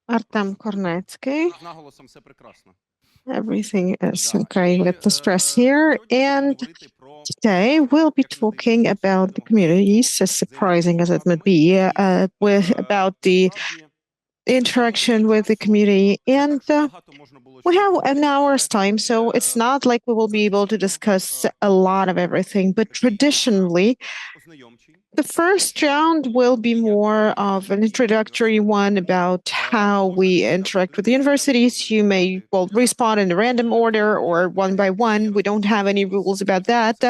Artem Kornetsky. Everything is okay with the stress here. And today we'll be talking about the communities, as surprising as it might be, about the interaction with the community. And we have an hour's time, so it's not like we will be able to discuss a lot of everything. But traditionally, the first round will be more of an introductory one about how we interact with the universities. You may, respond in a random order or one by one. We don't have any rules about that.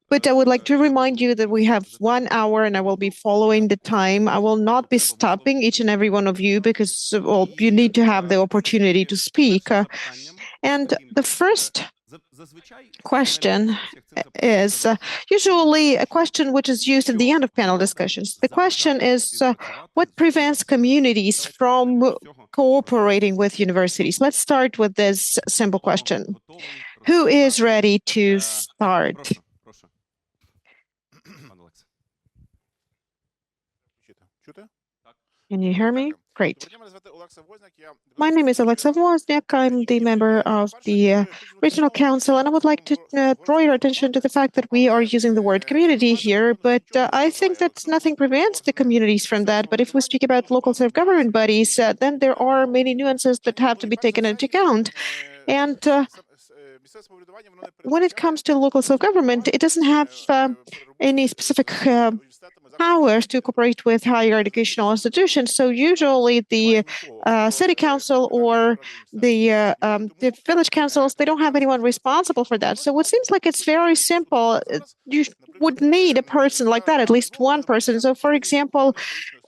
But I would like to remind you that we have 1 hour and I will be following the time. I will not be stopping each and every one of you because, you need to have the opportunity to speak. And the first question is usually a question which is used at the end of panel discussions. The question is, what prevents communities from cooperating with universities? Let's start with this simple question. Who is ready to start? Can you hear me? Great. My name is Alexa Wozniak. I'm the member of the Regional Council, and I would like to draw your attention to the fact that we are using the word community here, but I think that nothing prevents the communities from that. But if we speak about local self-government bodies, then there are many nuances that have to be taken into account. And when it comes to local self-government, it doesn't have any specific powers to cooperate with higher educational institutions. So usually the city council or the village councils, they don't have anyone responsible for that. So it seems like it's very simple. You would need a person like that, at least one person. So for example,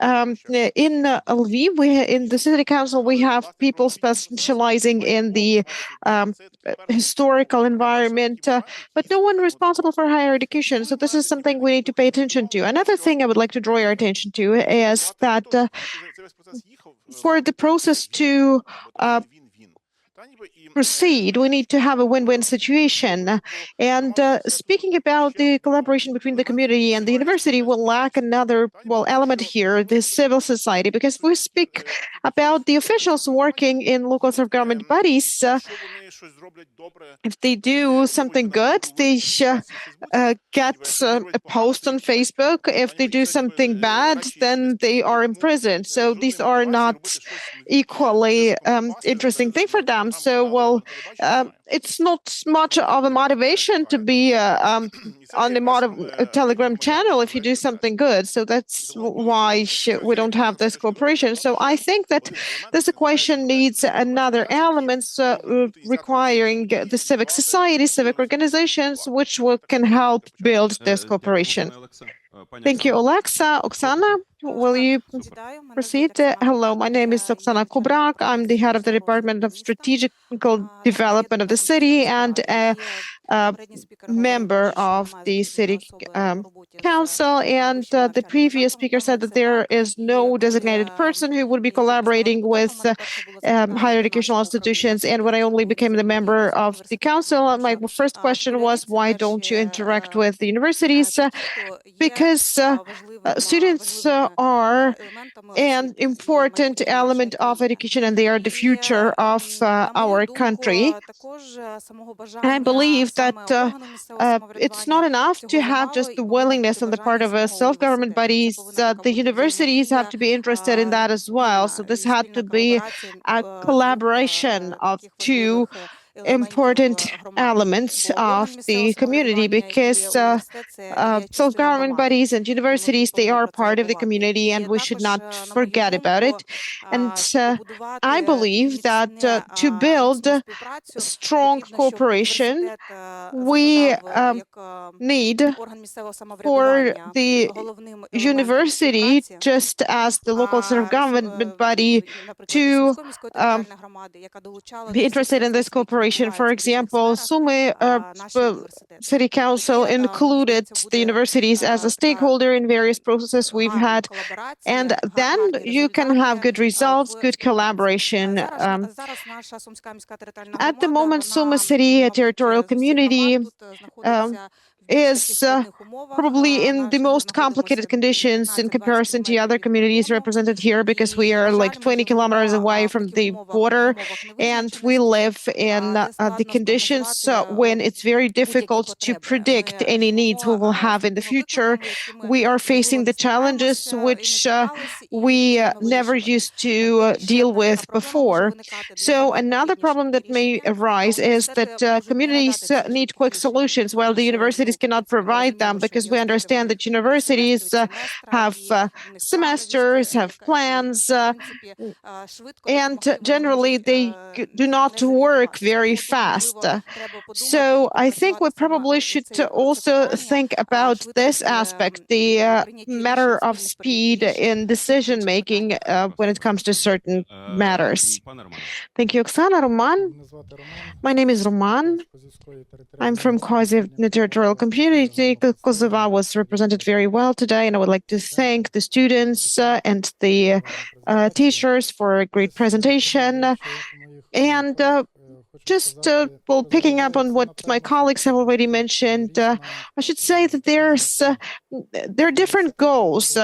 in Lviv, in the city council, we have people specializing in the historical environment, but no one responsible for higher education. So this is something we need to pay attention to. Another thing I would like to draw your attention to is that for the process to proceed, we need to have a win-win situation. And speaking about the collaboration between the community and the university, will lack another element here, the civil society, because we speak about the officials working in local self-government bodies. If they do something good, they get a post on Facebook. If they do something bad, then they are imprisoned. So these are not equally interesting thing for them. So, it's not much of a motivation to be on the Telegram channel if you do something good. So that's why we don't have this cooperation. So I think that this equation needs another element requiring the civic society, civic organizations, which can help build this cooperation. Thank you, Alexa. Oksana, will you proceed? Hello, my name is Oksana Kubrak. I'm the head of the Department of Strategical Development of the city and a member of the city council. And the previous speaker said that there is no designated person who would be collaborating with higher educational institutions. And when I only became the member of the council, my first question was, why don't you interact with the universities? Because students are an important element of education and they are the future of our country. I believe that it's not enough to have just the willingness on the part of self-government bodies. The universities have to be interested in that as well. So this had to be a collaboration of two important elements of the community, because self-government bodies and universities, they are part of the community and we should not forget about it. And I believe that to build strong cooperation, we need for the university, just as the local self-government body, to be interested in this cooperation. For example, Sumy City Council included the universities as a stakeholder in various processes we've had, and then you can have good results, good collaboration. At the moment, Sumy City, a territorial community, is probably in the most complicated conditions in comparison to other communities represented here, because we are like 20 kilometers away from the border, and we live in the conditions when it's very difficult to predict any needs we will have in the future. We are facing the challenges which we never used to deal with before. So another problem that may arise is that communities need quick solutions, while the universities cannot provide them, because we understand that universities have semesters, have plans, and generally they do not work very fast. So I think we probably should also think about this aspect, the matter of speed in decision making when it comes to certain matters. Thank you, Oksana. Roman? My name is Roman. I'm from Kozova territorial community. Kozova was represented very well today, and I would like to thank the students and the teachers for a great presentation. And just picking up on what my colleagues have already mentioned, I should say that there are different goals.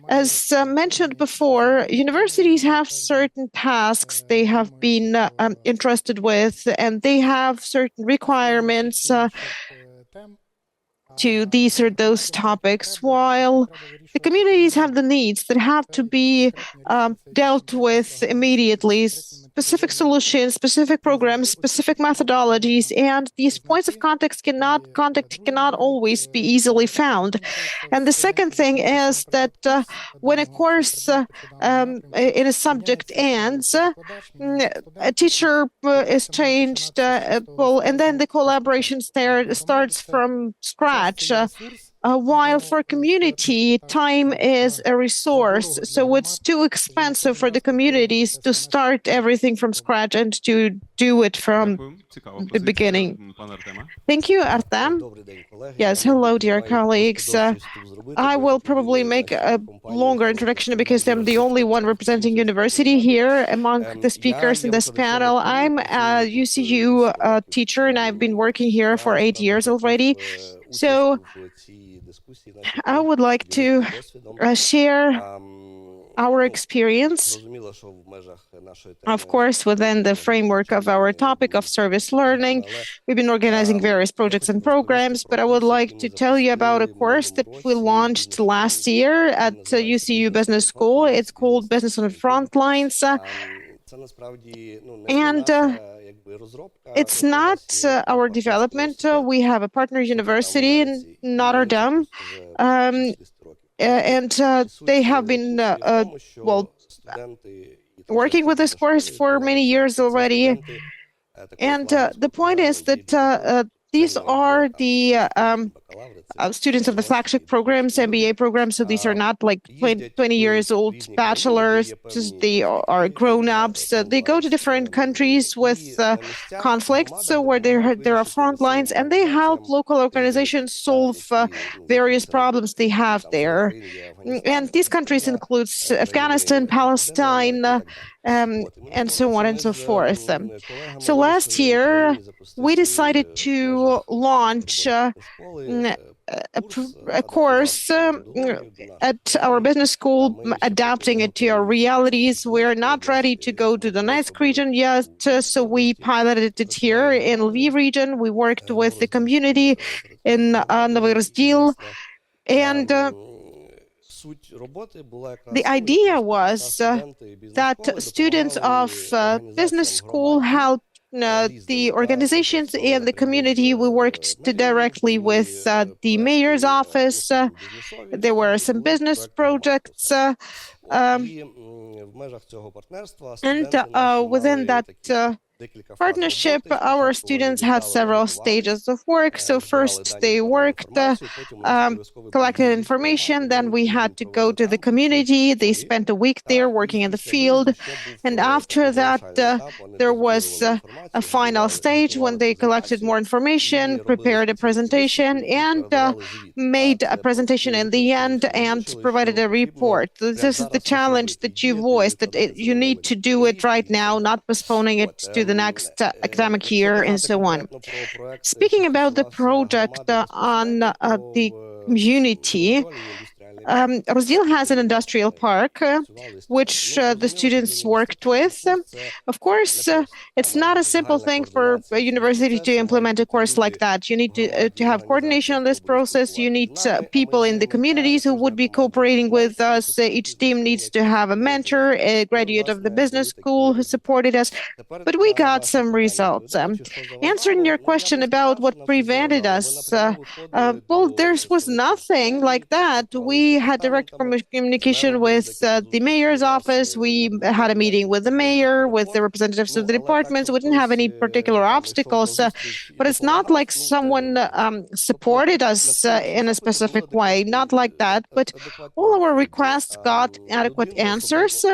As mentioned before, universities have certain tasks they have been entrusted with, and they have certain requirements to these or those topics, while the communities have the needs that have to be dealt with immediately. Specific solutions, specific programs, specific methodologies, and these points of contact cannot always be easily found. And the second thing is that when a course in a subject ends, a teacher is changed, and then the collaboration starts from scratch. While for community, time is a resource, so it's too expensive for the communities to start everything from scratch and to do it from the beginning. Thank you, Artem. Yes, hello, dear colleagues. I will probably make a longer introduction because I'm the only one representing university here among the speakers in this panel. I'm a UCU teacher, and I've been working here for 8 years already. So I would like to share our experience, of course, within the framework of our topic of service learning. We've been organizing various projects and programs, but I would like to tell you about a course that we launched last year at UCU Business School. It's called Business on the Front Lines. And it's not our development. We have a partner university in Notre Dame, and they have been working with this course for many years already. And the point is that these are the students of the flagship programs, MBA programs, so these are not like 20 years old bachelors, they are grown-ups. They go to different countries with conflicts where there are front lines, and they help local organizations solve various problems they have there. And these countries include Afghanistan, Palestine, and so on and so forth. So last year, we decided to launch a course at our business school, adapting it to our realities. We're not ready to go to the Donetsk region yet, so we piloted it here in Lviv region. We worked with the community in Novy Rozdil, and the idea was that students of business school helped the organizations and the community. We worked directly with the mayor's office. There were some business projects. And within that partnership, our students had several stages of work. So first they worked, collected information, then we had to go to the community. They spent a week there working in the field. And after that, there was a final stage when they collected more information, prepared a presentation, and made a presentation in the end and provided a report. This is the challenge that you voiced, that you need to do it right now, not postponing it to the next academic year and so on. Speaking about the project on the community, Rozdil has an industrial park, which the students worked with. Of course, it's not a simple thing for a university to implement a course like that. You need to have coordination on this process. You need people in the communities who would be cooperating with us. Each team needs to have a mentor, a graduate of the business school who supported us. But we got some results. Answering your question about what prevented us, well, there was nothing like that. We had direct communication with the mayor's office. We had a meeting with the mayor, with the representatives of the departments. We didn't have any particular obstacles, but it's not like someone supported us in a specific way, not like that. But all our requests got adequate answers.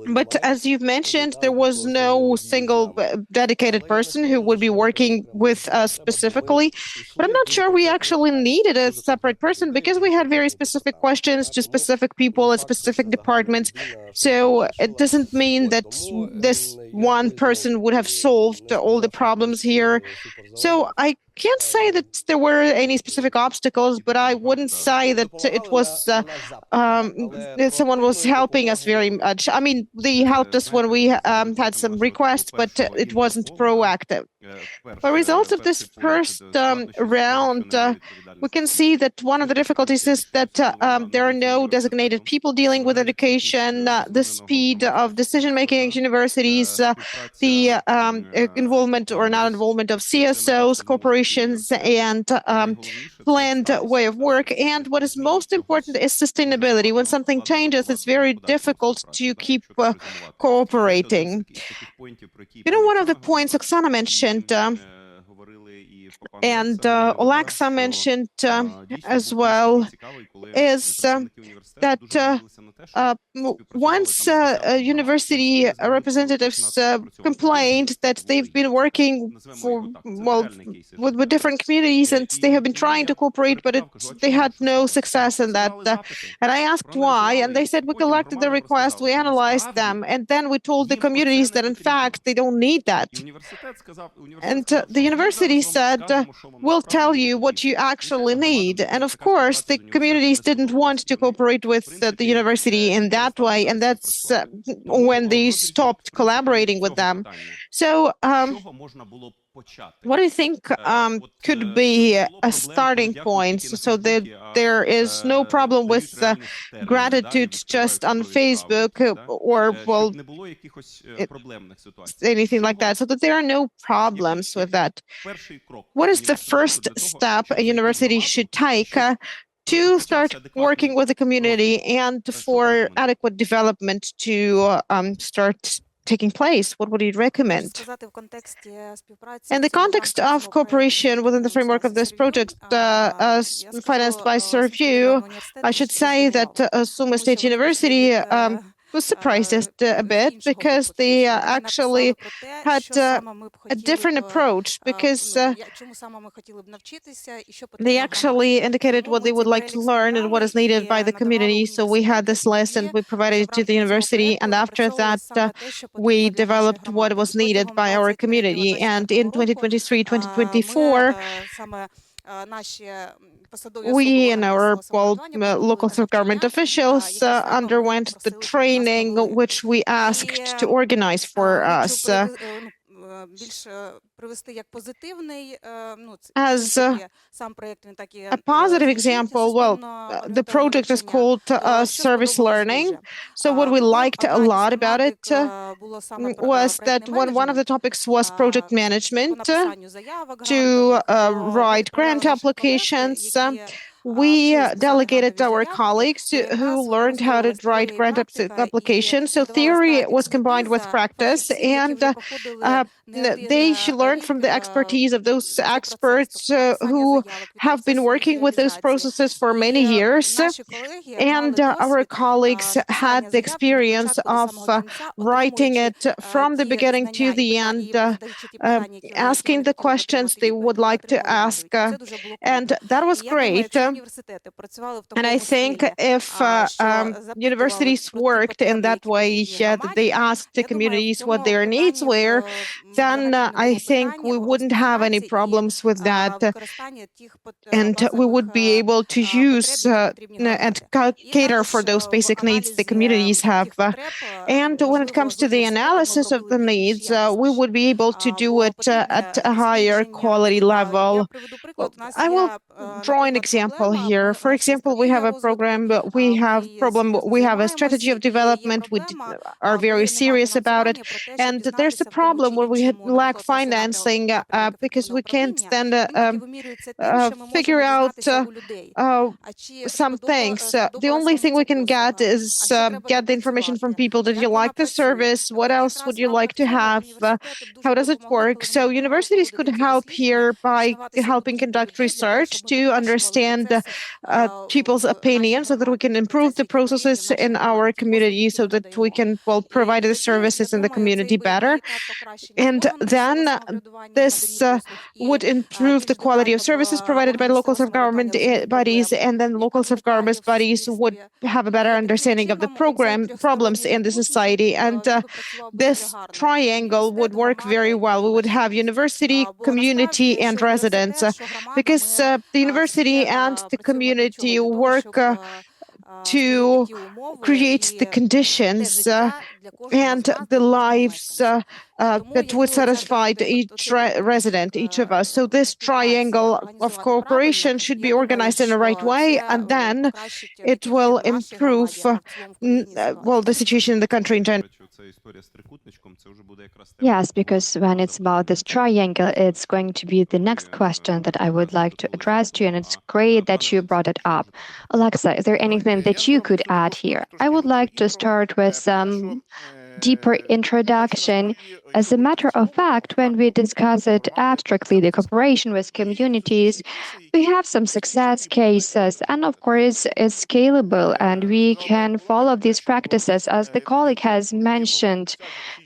But as you've mentioned, there was no single dedicated person who would be working with us specifically. But I'm not sure we actually needed a separate person because we had very specific questions to specific people at specific departments. So it doesn't mean that this one person would have solved all the problems here. So I can't say that there were any specific obstacles, but I wouldn't say that it was that someone was helping us very much. I mean, they helped us when we had some requests, but it wasn't proactive. As a result of this first round, we can see that one of the difficulties is that there are no designated people dealing with education, the speed of decision-making at universities, the involvement or non-involvement of CSOs, corporations, and planned way of work. And what is most important is sustainability. When something changes, it's very difficult to keep cooperating. You know, one of the points Oksana mentioned, and Oksana mentioned as well, is that once university representatives complained that they've been working with different communities and they have been trying to cooperate, but they had no success in that. And I asked why, and they said we collected the request, we analyzed them, and then we told the communities that in fact they don't need that. And the university said, we'll tell you what you actually need. And of course, the communities didn't want to cooperate with the university in that way, and that's when they stopped collaborating with them. So what do you think could be a starting point so that there is no problem with gratitude just on Facebook or, well, anything like that, so that there are no problems with that? What is the first step a university should take to start working with the community and for adequate development to start taking place? What would you recommend? In the context of cooperation within the framework of this project, financed by ServU, I should say that Sumy State University was surprised a bit because they actually had a different approach, because they actually indicated what they would like to learn and what is needed by the community. So we had this list and we provided it to the university, and after that we developed what was needed by our community. And in 2023-2024, we and our local government officials underwent the training which we asked to organize for us. As a positive example, well, the project is called service learning. So what we liked a lot about it was that one of the topics was project management, to write grant applications. We delegated our colleagues who learned how to write grant applications. So theory was combined with practice, and they learned from the expertise of those experts who have been working with those processes for many years. And our colleagues had the experience of writing it from the beginning to the end, asking the questions they would like to ask. And that was great. and I think if universities worked in that way, that they asked the communities what their needs were, then I think we wouldn't have any problems with that. And we would be able to use and cater for those basic needs the communities have. And when it comes to the analysis of the needs, we would be able to do it at a higher quality level. Well, I will draw an example here. For example, we have a program, we have a strategy of development, are very serious about it, and there's a problem where we lack financing because we can't then figure out some things. The only thing we can get is get the information from people. Did you like the service? What else would you like to have? How does it work? So universities could help here by helping conduct research to understand people's opinions so that we can improve the processes in our community so that we can, well, provide the services in the community better. And then this would improve the quality of services provided by local self-government bodies, and then local self-government bodies would have a better understanding of the problems in the society. And this triangle would work very well. We would have university, community, and residents, because the university and the community work to create the conditions and the lives that would satisfy each resident, each of us. So this triangle of cooperation should be organized in the right way, and then it will improve, the situation in the country in general. Yes, because when it's about this triangle, it's going to be the next question that I would like to address to you, and it's great that you brought it up. Alexa, is there anything that you could add here? I would like to start with some deeper introduction. As a matter of fact, when we discuss it abstractly, the cooperation with communities, we have some success cases, and of course, it's scalable, and we can follow these practices. As the colleague has mentioned,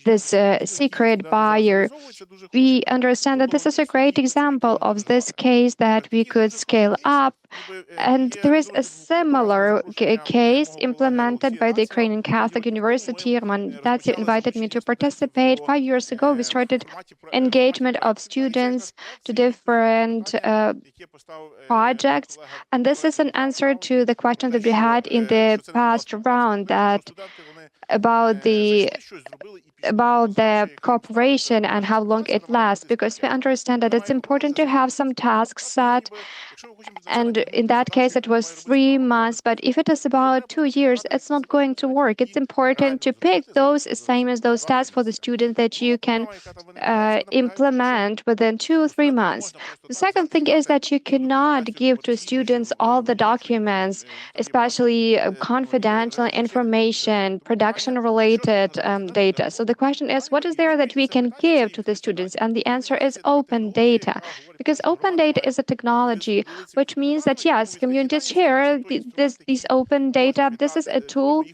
this secret buyer, we understand that this is a great example of this case that we could scale up. And there is a similar case implemented by the Ukrainian Catholic University. Roman Datsy invited me to participate. 5 years ago, we started engagement of students to different projects. And this is an answer to the question that we had in the past round, that about the cooperation and how long it lasts, because we understand that it's important to have some tasks set, and in that case it was 3 months, but if it is about 2 years, it's not going to work. It's important to pick those assignments, those tasks for the students that you can implement within 2 or 3 months. The second thing is that you cannot give to students all the documents, especially confidential information, production-related data. So the question is, what is there that we can give to the students? And the answer is open data, because open data is a technology, which means that, yes, communities share these open data. This is a tool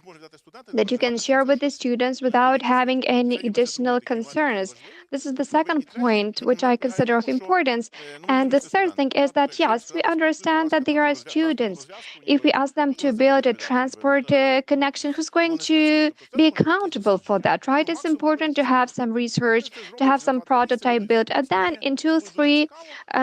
that you can share with the students without having any additional concerns. This is the second point, which I consider of importance. And the third thing is that, yes, we understand that there are students. If we ask them to build a transport connection, who's going to be accountable for that, right? It's important to have some research, to have some prototype built. And then in 2-3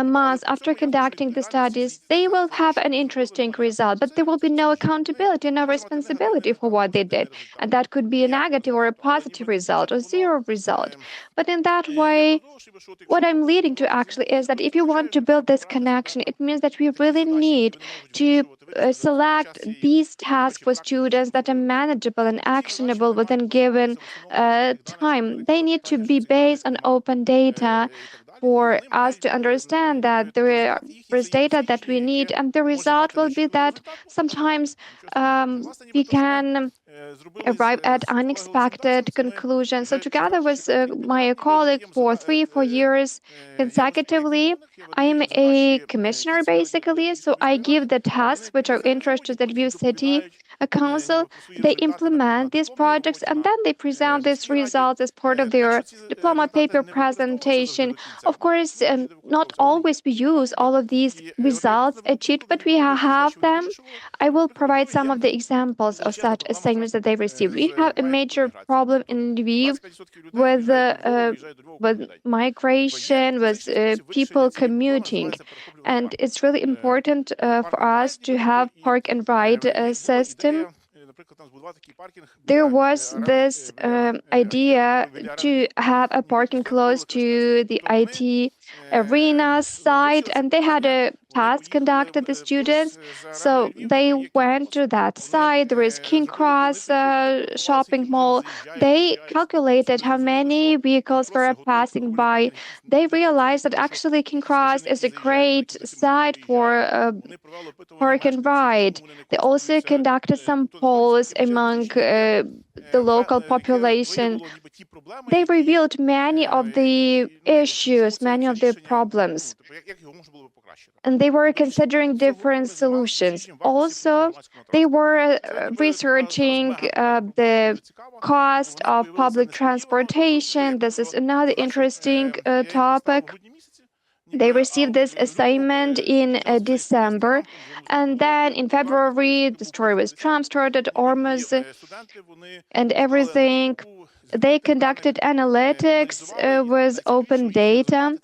months after conducting the studies, they will have an interesting result, but there will be no accountability, no responsibility for what they did. And that could be a negative or a positive result or zero result. But in that way, what I'm leading to actually is that if you want to build this connection, it means that we really need to select these tasks for students that are manageable and actionable within given time. They need to be based on open data for us to understand that there is data that we need, and the result will be that sometimes we can arrive at unexpected conclusions. So together with my colleague for 3-4 years consecutively, I am a commissioner basically. So I give the tasks which are interested to the Lviv city a council, they implement these projects and then they present these results as part of their diploma paper presentation. Of course, not always we use all of these results achieved, but we have them. I will provide some of the examples of such assignments that they receive. We have a major problem in Lviv with migration, with people commuting, and it's really important for us to have park and ride system. There was this idea to have a parking close to the IT arena site, and they had a task conducted, the students. So they went to that site. There is King Cross shopping mall. They calculated how many vehicles were passing by. They realized that actually King Cross is a great site for park and ride. They also conducted some polls among the local population. They revealed many of the issues, many of the problems, and they were considering different solutions. Also, they were researching the cost of public transportation. This is another interesting topic. They received this assignment in December, and then in February, the story with Trump started, Ormuz, and everything. They conducted analytics with open data,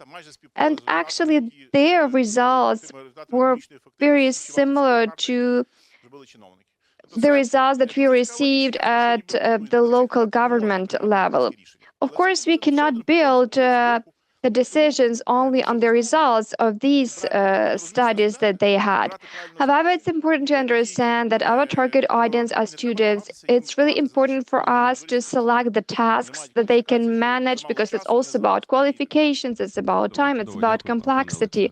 and actually their results were very similar to the results that we received at the local government level. Of course, we cannot build the decisions only on the results of these studies that they had. However, it's important to understand that our target audience are students. It's really important for us to select the tasks that they can manage, because it's also about qualifications, it's about time, it's about complexity.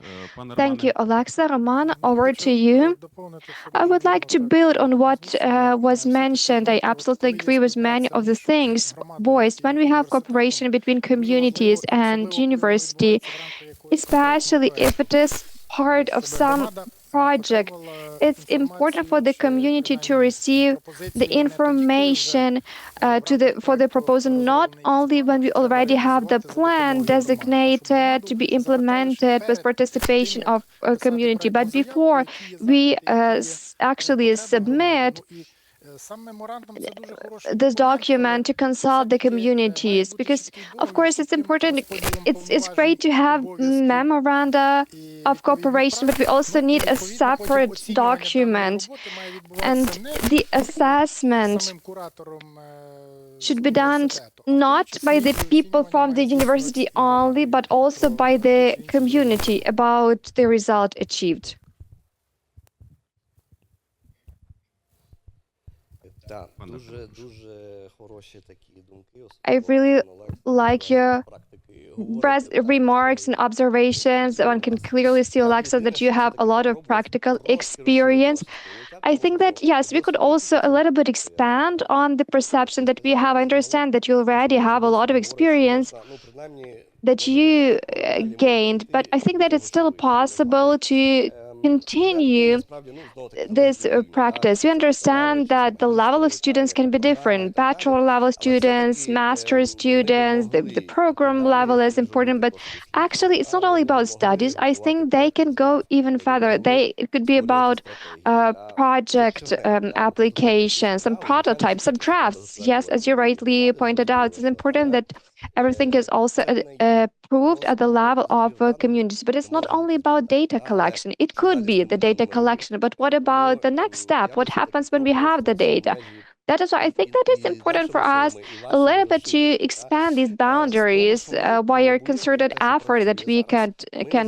Thank you, Alexa. Roman, over to you. I would like to build on what was mentioned. I absolutely agree with many of the things voiced. When we have cooperation between communities and university, especially if it is part of some project, it's important for the community to receive the information for the proposal, not only when we already have the plan designated to be implemented with participation of a community, but before we actually submit this document to consult the communities, because of course it's important. It's great to have memoranda of cooperation, but we also need a separate document, and the assessment should be done not by the people from the university only, but also by the community about the result achieved. I really like your remarks and observations. One can clearly see, Alexa, that you have a lot of practical experience. I think that, yes, we could also a little bit expand on the perception that we have. I understand that you already have a lot of experience that you gained, but I think that it's still possible to continue this practice. We understand that the level of students can be different. Bachelor level students, master students, the program level is important, but actually it's not only about studies. I think they can go even further. It could be about project applications, some prototypes, some drafts. Yes, as you rightly pointed out, it's important that everything is also approved at the level of communities. But it's not only about data collection. It could be the data collection, but what about the next step? What happens when we have the data? That is why I think that it's important for us a little bit to expand these boundaries via concerted effort that we can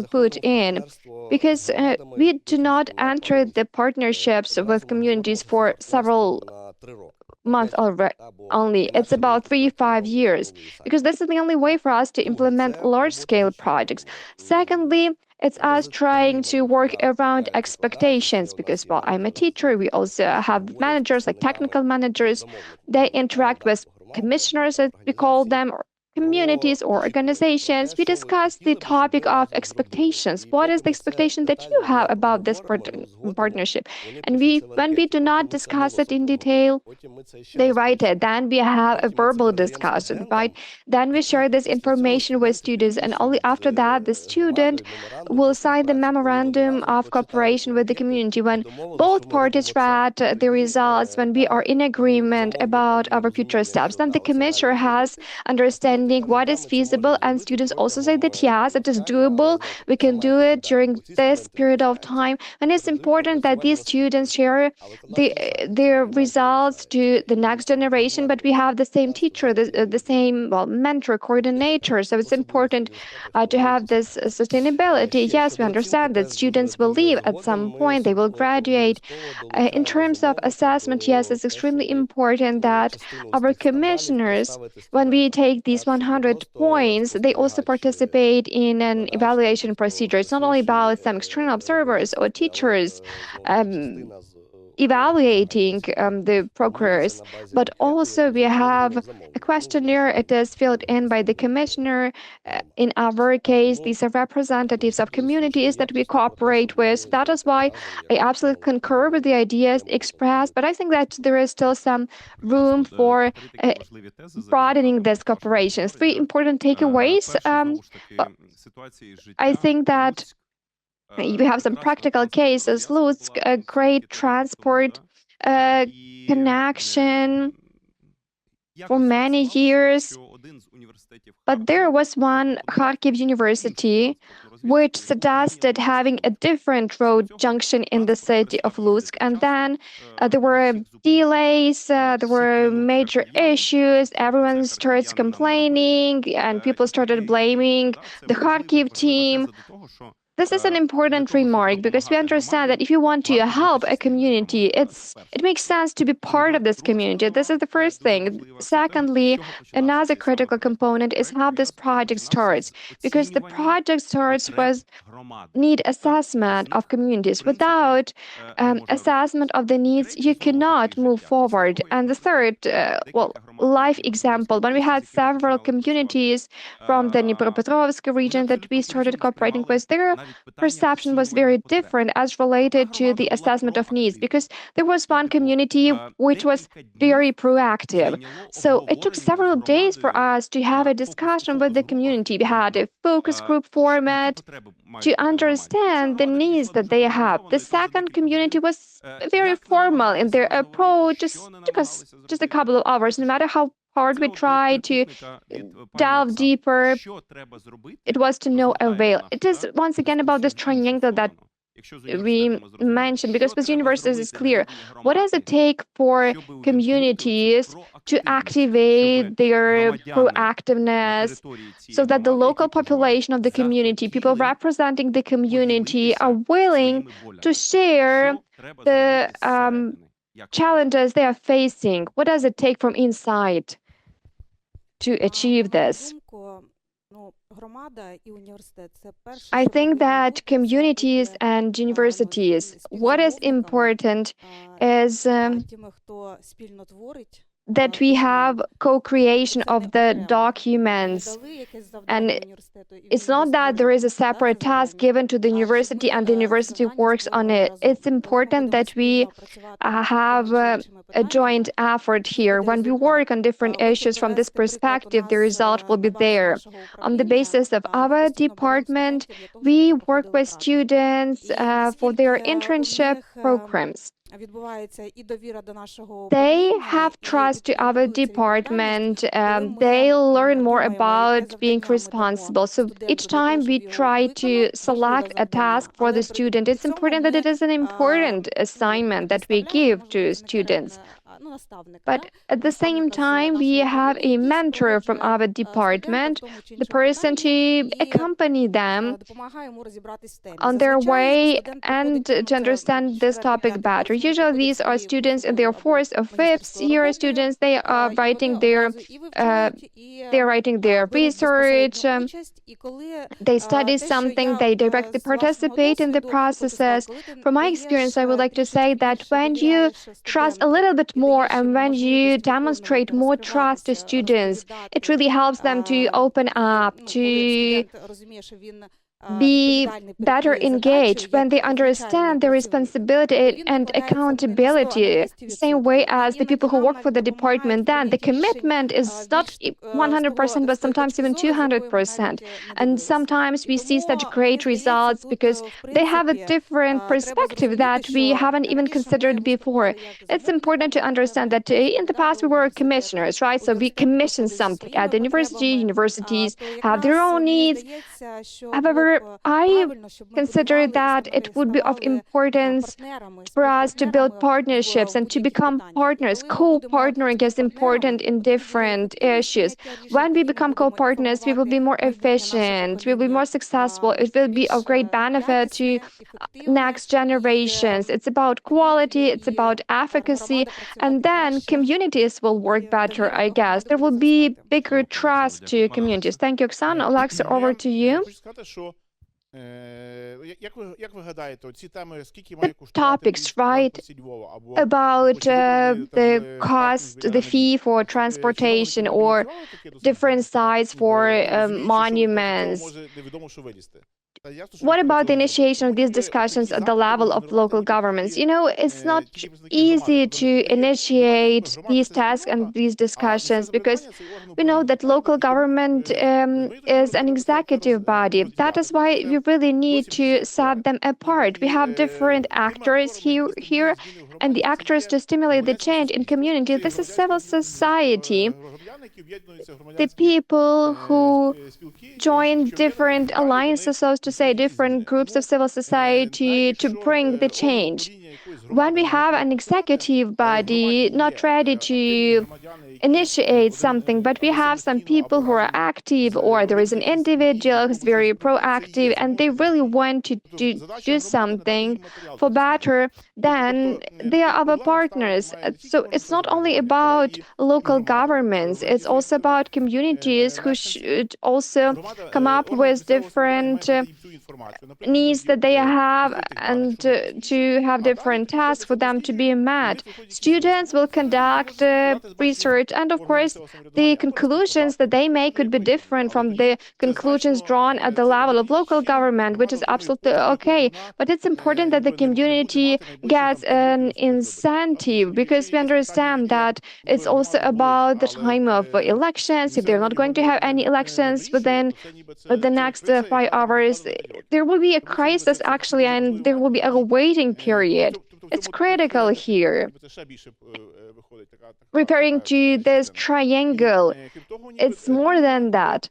put in. Because we do not enter the partnerships with communities for several months only. It's about 3-5 years, because this is the only way for us to implement large-scale projects. Secondly, it's us trying to work around expectations, because, well, I'm a teacher. We also have managers, like technical managers. They interact with commissioners, as we call them, or communities or organizations, we discuss the topic of expectations. What is the expectation that you have about this partnership? And when we do not discuss it in detail, they write it. Then we have a verbal discussion, right? Then we share this information with students, and only after that, the student will sign the memorandum of cooperation with the community. When both parties read the results, when we are in agreement about our future steps, then the commissioner has understanding what is feasible, and students also say that yes, it is doable. We can do it during this period of time, and it's important that these students share their results to the next generation. But we have the same teacher, the same mentor, coordinator. So it's important to have this sustainability. Yes, we understand that students will leave at some point; they will graduate. In terms of assessment, yes, it's extremely important that our commissioners, when we take these 100 points, they also participate in an evaluation procedure. It's not only about some external observers or teachers evaluating the procurers, but also we have a questionnaire. It is filled in by the commissioner. In our case, these are representatives of communities that we cooperate with. That is why I absolutely concur with the ideas expressed, but I think that there is still some room for broadening this cooperation. Three important takeaways. I think that we have some practical cases. Lutsk, a great transport connection for many years. But there was one Kharkiv University which suggested having a different road junction in the city of Lutsk. And then there were delays, there were major issues, everyone starts complaining, and people started blaming the Kharkiv team. This is an important remark because we understand that if you want to help a community, it makes sense to be part of this community. This is the first thing. Secondly, another critical component is how this project starts, because the project starts with need assessment of communities. Without assessment of the needs, you cannot move forward. And the third, life example, when we had several communities from the Dnipropetrovsk region that we started cooperating with, their perception was very different as related to the assessment of needs, because there was one community which was very proactive. So it took several days for us to have a discussion with the community. We had a focus group format to understand the needs that they have. The second community was very formal in their approach. Just took us just a couple of hours. No matter how hard we tried to delve deeper, it was to no avail. It is once again about this triangle that we mentioned, because with universities it's clear. What does it take for communities to activate their proactiveness so that the local population of the community, people representing the community, are willing to share the challenges they are facing? What does it take from inside to achieve this? I think that communities and universities, what is important is that we have co-creation of the documents. And it's not that there is a separate task given to the university and the university works on it. It's important that we have a joint effort here. When we work on different issues from this perspective, the result will be there. On the basis of our department, we work with students for their internship programs. They have trust to our department. They learn more about being responsible. So each time we try to select a task for the student, it's important that it is an important assignment that we give to students. But at the same time, we have a mentor from our department, the person to accompany them on their way and to understand this topic better. Usually these are students in their fourth or fifth year students. They are writing their research. They study something. They directly participate in the processes. From my experience, I would like to say that when you trust a little bit more more, and when you demonstrate more trust to students, it really helps them to open up, to be better engaged when they understand their responsibility and accountability, same way as the people who work for the department. Then the commitment is not 100%, but sometimes even 200%. And sometimes we see such great results because they have a different perspective that we haven't even considered before. It's important to understand that in the past we were commissioners, right? So we commission something at the university. Universities have their own needs. However, I consider that it would be of importance for us to build partnerships and to become partners. Co-partnering is important in different issues. When we become co-partners, we will be more efficient, we will be more successful. It will be of great benefit to next generations. It's about quality, it's about efficacy, and then communities will work better, I guess. There will be bigger trust to communities. Thank you, Oksana. Alexa, over to you. Topics, right, about the cost, the fee for transportation or different sites for monuments. What about the initiation of these discussions at the level of local governments? You know, it's not easy to initiate these tasks and these discussions because we know that local government is an executive body. That is why we really need to set them apart. We have different actors here, and the actors to stimulate the change in community. This is civil society. The people who join different alliances, so to say, different groups of civil society to bring the change. When we have an executive body not ready to initiate something, but we have some people who are active, or there is an individual who's very proactive and they really want to do something for better, then they are our partners. So it's not only about local governments, it's also about communities who should also come up with different needs that they have and to have different tasks for them to be met. Students will conduct research, and of course the conclusions that they make could be different from the conclusions drawn at the level of local government, which is absolutely okay. But it's important that the community gets an incentive, because we understand that it's also about the time of elections. If they're not going to have any elections within the next 5 hours, there will be a crisis actually, and there will be a waiting period. It's critical here. Referring to this triangle, it's more than that.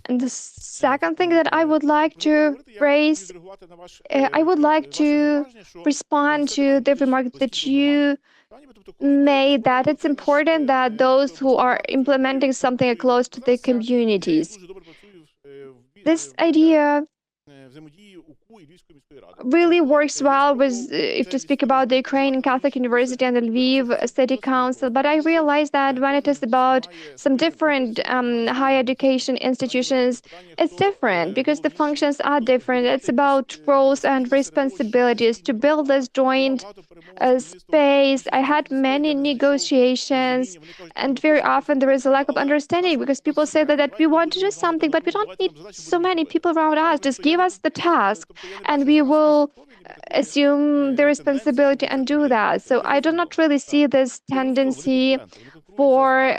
And the second thing that I would like to raise, I would like to respond to the remark that you made, that it's important that those who are implementing something are close to the communities. This idea really works well with, if to speak about the Ukrainian Catholic University and the Lviv City Council, but I realize that when it is about some different higher education institutions, it's different because the functions are different. It's about roles and responsibilities to build this joint space. I had many negotiations, and very often there is a lack of understanding because people say that we want to do something, but we don't need so many people around us. Just give us the task, and we will assume the responsibility and do that. So I do not really see this tendency for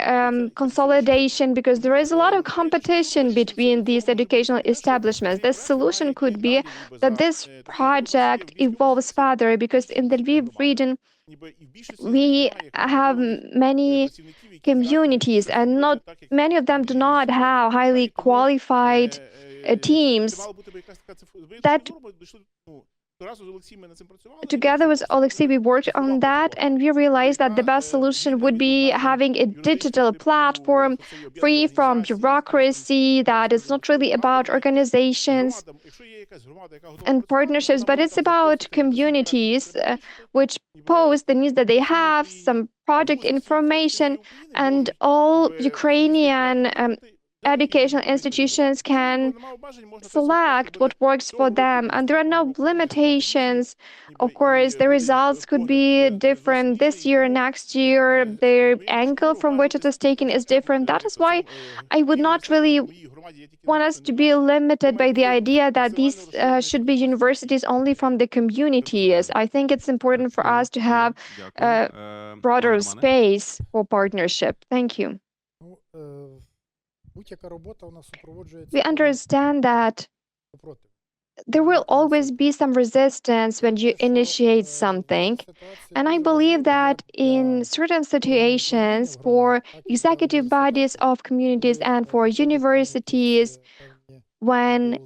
consolidation, because there is a lot of competition between these educational establishments. The solution could be that this project evolves further, because in the Lviv region we have many communities, and not many of them do not have highly qualified teams. That together with Alexei, we worked on that, and we realized that the best solution would be having a digital platform free from bureaucracy, that is not really about organizations and partnerships, but it's about communities which pose the needs that they have, some project information, and all Ukrainian educational institutions can select what works for them, and there are no limitations. Of course, the results could be different this year, next year. The angle from which it is taken is different. That is why I would not really want us to be limited by the idea that these should be universities only from the communities. I think it's important for us to have a broader space for partnership. Thank you. We understand that there will always be some resistance when you initiate something. And I believe that in certain situations, for executive bodies of communities and for universities, when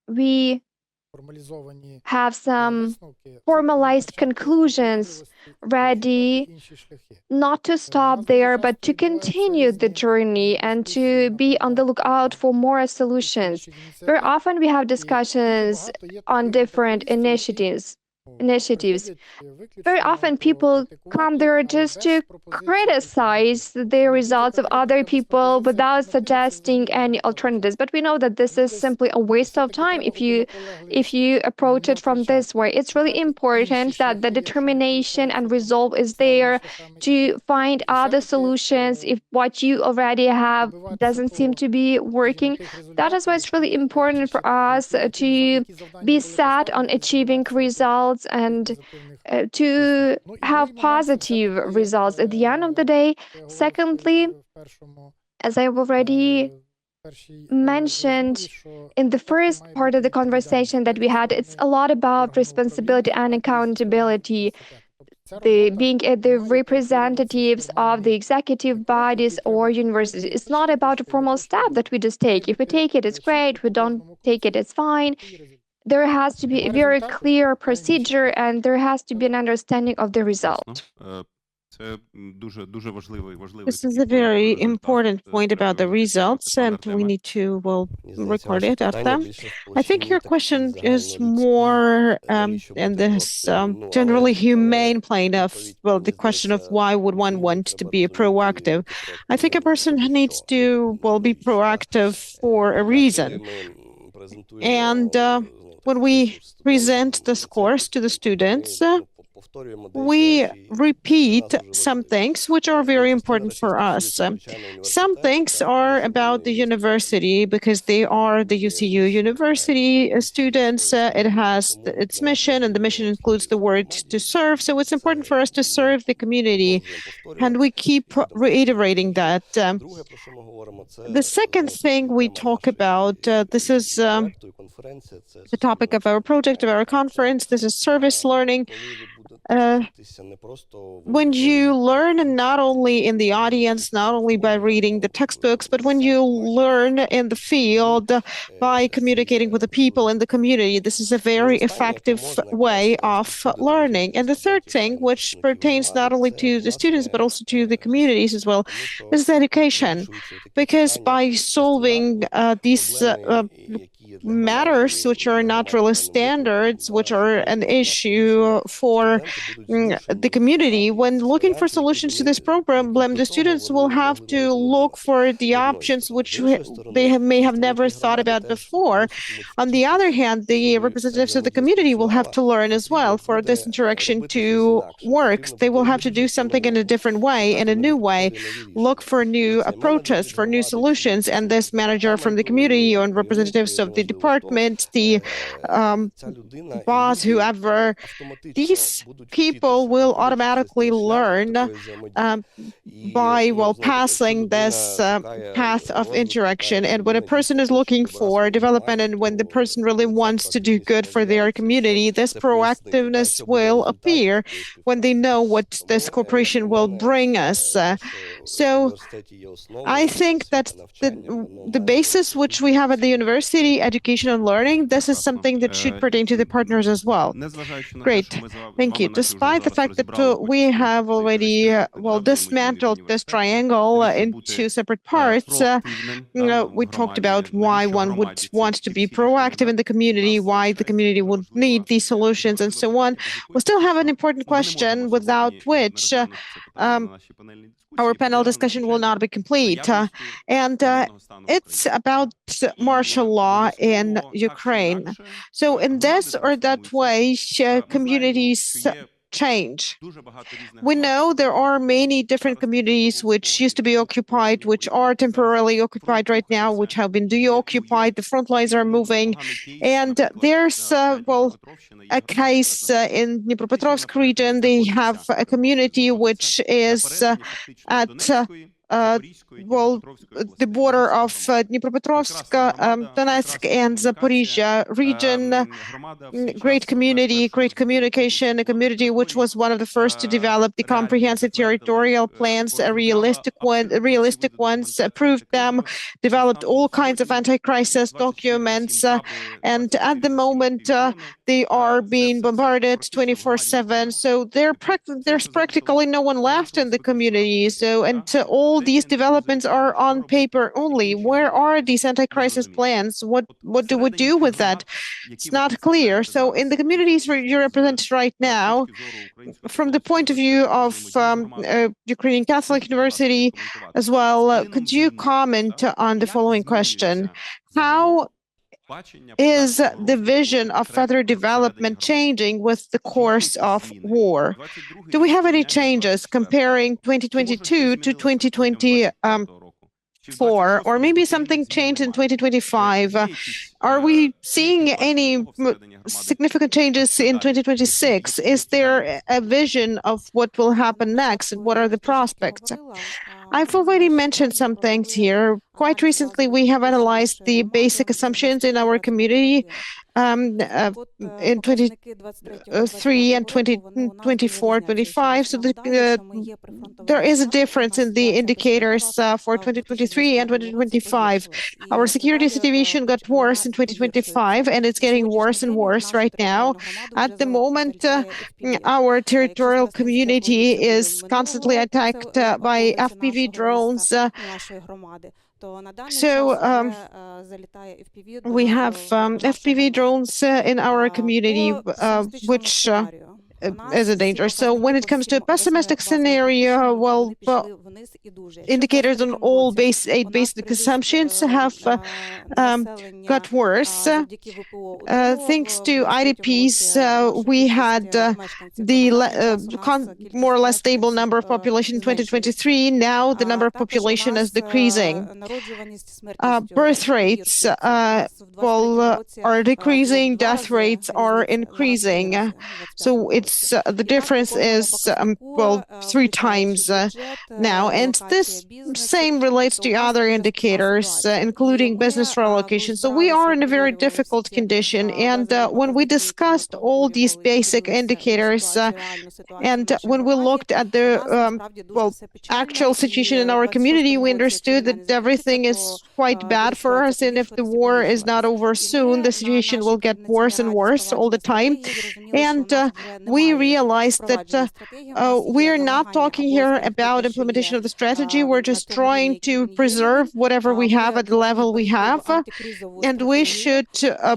we have some formalized conclusions ready, not to stop there, but to continue the journey and to be on the lookout for more solutions. Very often we have discussions on different initiatives. Very often people come there just to criticize the results of other people without suggesting any alternatives. But we know that this is simply a waste of time if you approach it from this way. It's really important that the determination and resolve is there to find other solutions if what you already have doesn't seem to be working. That is why it's really important for us to be set on achieving results and to have positive results at the end of the day. Secondly, as I've already mentioned in the first part of the conversation that we had, it's a lot about responsibility and accountability. Being the representatives of the executive bodies or universities. It's not about a formal step that we just take. If we take it, it's great. If we don't take it, it's fine. There has to be a very clear procedure and there has to be an understanding of the result. This is a very important point about the results, and we need to, record it at them. I think your question is more in this generally humane plane of, the question of why would one want to be proactive. I think a person needs to, be proactive for a reason. And when we present this course to the students, we repeat some things which are very important for us. Some things are about the university because they are the UCU university students. It has its mission, and the mission includes the word to serve. So it's important for us to serve the community, and we keep reiterating that. The second thing we talk about, this is the topic of our project, of our conference. This is service learning. When you learn not only in the audience, not only by reading the textbooks, but when you learn in the field by communicating with the people in the community, this is a very effective way of learning. And the third thing, which pertains not only to the students, but also to the communities as well, is education. Because by solving these matters which are not really standards, which are an issue for the community, when looking for solutions to this problem, the students will have to look for the options which they may have never thought about before. On the other hand, the representatives of the community will have to learn as well for this interaction to work. They will have to do something in a different way, in a new way, look for new approaches, for new solutions, and this manager from the community or representatives of the department, the boss, whoever, these people will automatically learn by, passing this path of interaction. And when a person is looking for development and when the person really wants to do good for their community, this proactiveness will appear when they know what this cooperation will bring us. So I think that the basis which we have at the university, education and learning, this is something that should pertain to the partners as well. Great. Thank you. Despite the fact that we have already dismantled this triangle into separate parts, we talked about why one would want to be proactive in the community, why the community would need these solutions, and so on. We still have an important question without which our panel discussion will not be complete. It's about martial law in Ukraine. So in this or that way, communities change. We know there are many different communities which used to be occupied, which are temporarily occupied right now, which have been deoccupied. The front lines are moving. And there's, a case in Dnipropetrovsk region. They have a community which is at the border of Dnipropetrovsk, Donetsk, and Zaporizhia region. Great community, great communication, a community which was one of the first to develop the comprehensive territorial plans, realistic ones, approved them, developed all kinds of anti-crisis documents, and at the moment they are being bombarded 24/7. So there's practically no one left in the community. So all these developments are on paper only. Where are these anti-crisis plans? What do we do with that? It's not clear. So in the communities where you represent right now, from the point of view of Ukrainian Catholic University as well, could you comment on the following question? How is the vision of further development changing with the course of war? Do we have any changes comparing 2022 to 2024, or maybe something changed in 2025? Are we seeing any significant changes in 2026? Is there a vision of what will happen next, and what are the prospects? I've already mentioned some things here. Quite recently, we have analyzed the basic assumptions in our community in 23 and 2024, 25. So there is a difference in the indicators for 2023 and 2025. Our security situation got worse in 2025, and it's getting worse and worse right now. At the moment, our territorial community is constantly attacked by FPV drones. So we have FPV drones in our community, which is a danger. So when it comes to a pessimistic scenario, indicators on all eight basic assumptions have got worse. Thanks to IDPs, we had the more or less stable number of population in 2023. Now the number of population is decreasing. Birth rates are decreasing, death rates are increasing. So it's the difference is 3 times now, and this same relates to other indicators, including business relocation. So we are in a very difficult condition, and when we discussed all these basic indicators, and when we looked at the actual situation in our community, we understood that everything is quite bad for us, and if the war is not over soon, the situation will get worse and worse all the time. And we realized that we're not talking here about implementation of the strategy. We're just trying to preserve whatever we have at the level we have, and we should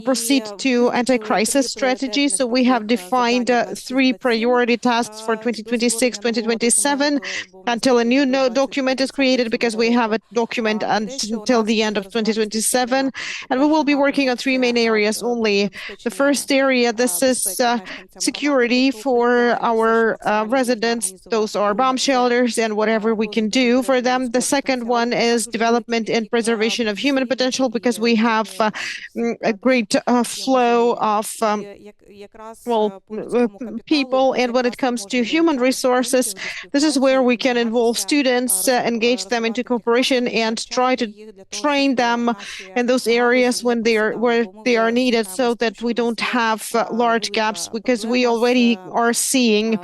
proceed to anti-crisis strategy. So we have defined 3 priority tasks for 2026, 2027, until a new document is created, because we have a document until the end of 2027, and we will be working on 3 main areas only. The first area, this is security for our residents. Those are bomb shelters and whatever we can do for them. The second one is development and preservation of human potential, because we have a great flow of people. And when it comes to human resources, this is where we can involve students, engage them into cooperation, and try to train them in those areas where they are needed, so that we don't have large gaps, because we already are seeing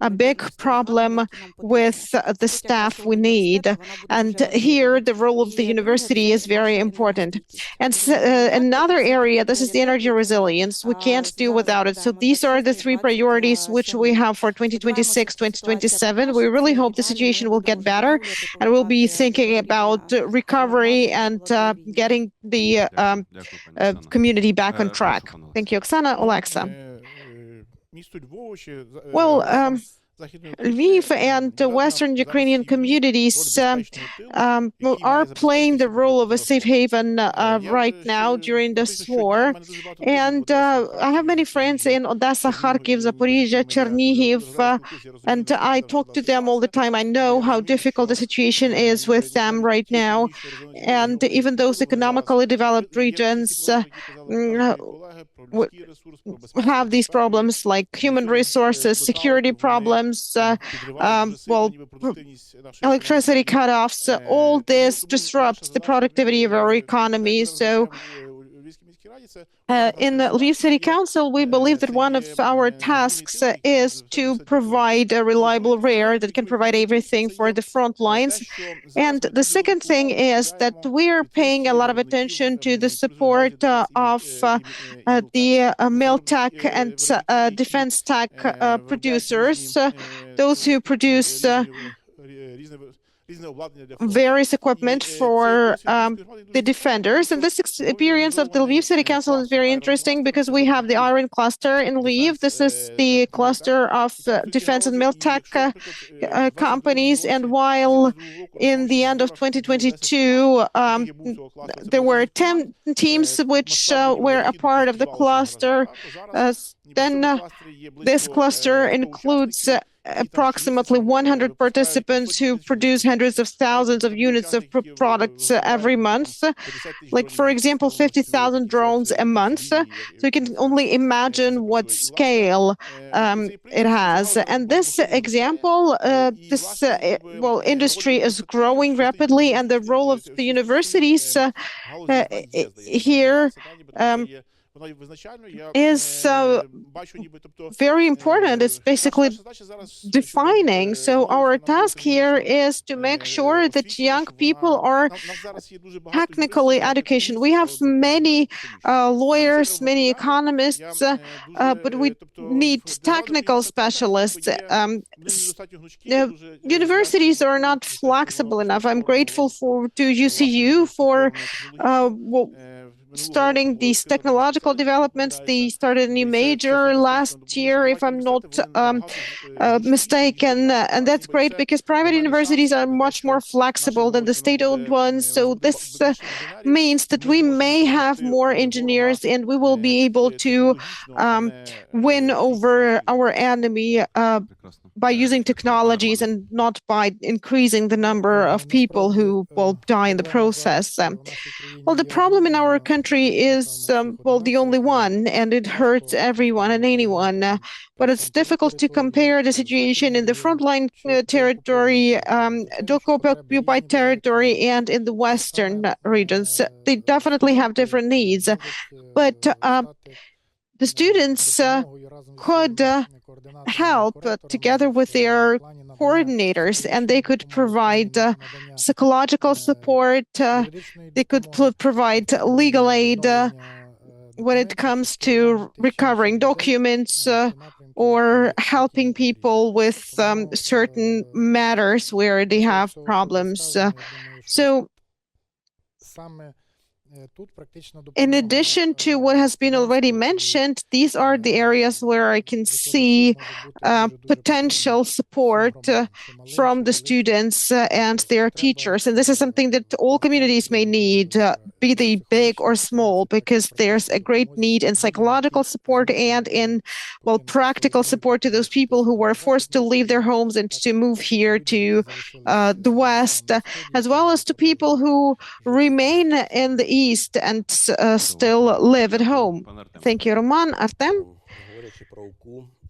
a big problem with the staff we need. And here the role of the university is very important. And another area, this is the energy resilience. We can't do without it. So these are the 3 priorities which we have for 2026, 2027. We really hope the situation will get better, and we'll be thinking about recovery and getting the community back on track. Thank you, Oksana. Olexa. Well, Lviv and the Western Ukrainian communities are playing the role of a safe haven right now during this war. And I have many friends in Odessa, Kharkiv, Zaporizhia, Chernihiv, and I talk to them all the time. I know how difficult the situation is with them right now. And even those economically developed regions have these problems like human resources, security problems, electricity cutoffs. All this disrupts the productivity of our economy. So in the Lviv City Council, we believe that one of our tasks is to provide a reliable rail that can provide everything for the front lines. And the second thing is that we are paying a lot of attention to the support of the mil tech and defense tech producers, those who produce various equipment for the defenders. And this experience of the Lviv City Council is very interesting because we have the Iron Cluster in Lviv. This is the cluster of defense and mil-tech companies. And while in the end of 2022, there were 10 teams which were a part of the cluster, then this cluster includes approximately 100 participants who produce hundreds of thousands of units of products every month. Like, for example, 50,000 drones a month. So you can only imagine what scale it has. And this example, industry is growing rapidly, and the role of the universities here is very important. It's basically defining. So our task here is to make sure that young people are technically educated. We have many lawyers, many economists, but we need technical specialists. Universities are not flexible enough. I'm grateful to UCU for starting these technological developments. They started a new major last year, if I'm not mistaken. And that's great because private universities are much more flexible than the state-owned ones. So this means that we may have more engineers and we will be able to win over our enemy by using technologies and not by increasing the number of people who will die in the process. Well, the problem in our country is, the only one, and it hurts everyone and anyone. But it's difficult to compare the situation in the frontline territory, the occupied territory, and in the western regions. They definitely have different needs. But the students could help together with their coordinators, and they could provide psychological support. They could provide legal aid when it comes to recovering documents or helping people with certain matters where they have problems. So in addition to what has been already mentioned, these are the areas where I can see potential support from the students and their teachers. And this is something that all communities may need, be they big or small, because there's a great need in psychological support and in, practical support to those people who were forced to leave their homes and to move here to the West, as well as to people who remain in the East and still live at home. Thank you, Roman. Artem?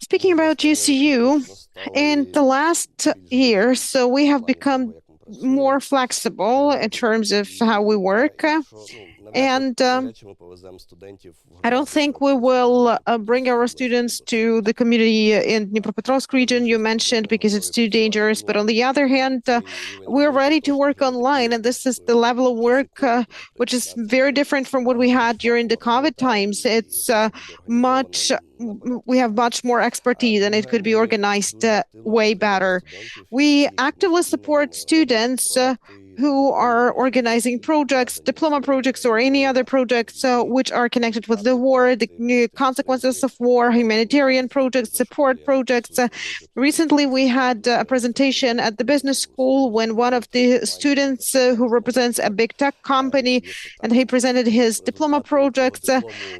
Speaking about UCU, in the last year, so we have become more flexible in terms of how we work. And I don't think we will bring our students to the community in Dnipropetrovsk region you mentioned because it's too dangerous. But on the other hand, we're ready to work online. And this is the level of work which is very different from what we had during the COVID times. It's we have much more expertise and it could be organized way better. We actively support students who are organizing projects, diploma projects, or any other projects which are connected with the war, the consequences of war, humanitarian projects, support projects. Recently, we had a presentation at the business school when one of the students who represents a big tech company, and he presented his diploma projects,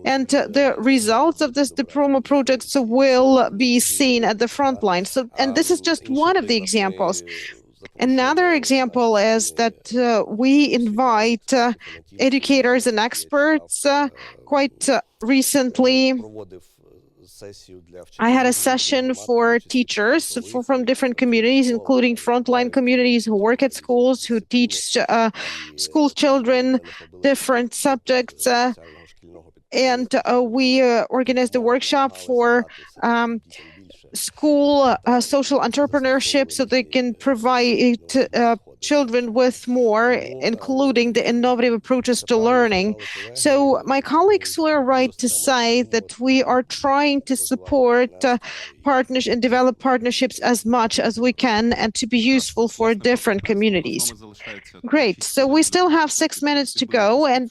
and the results of this diploma projects will be seen at the front line. So, and this is just one of the examples. Another example is that we invite educators and experts. Quite recently, I had a session for teachers from different communities, including frontline communities who work at schools, who teach school children different subjects. And we organized a workshop for school social entrepreneurship so they can provide children with more, including the innovative approaches to learning. So my colleagues were right to say that we are trying to support partnerships and develop partnerships as much as we can and to be useful for different communities. Great. So we still have 6 minutes to go, and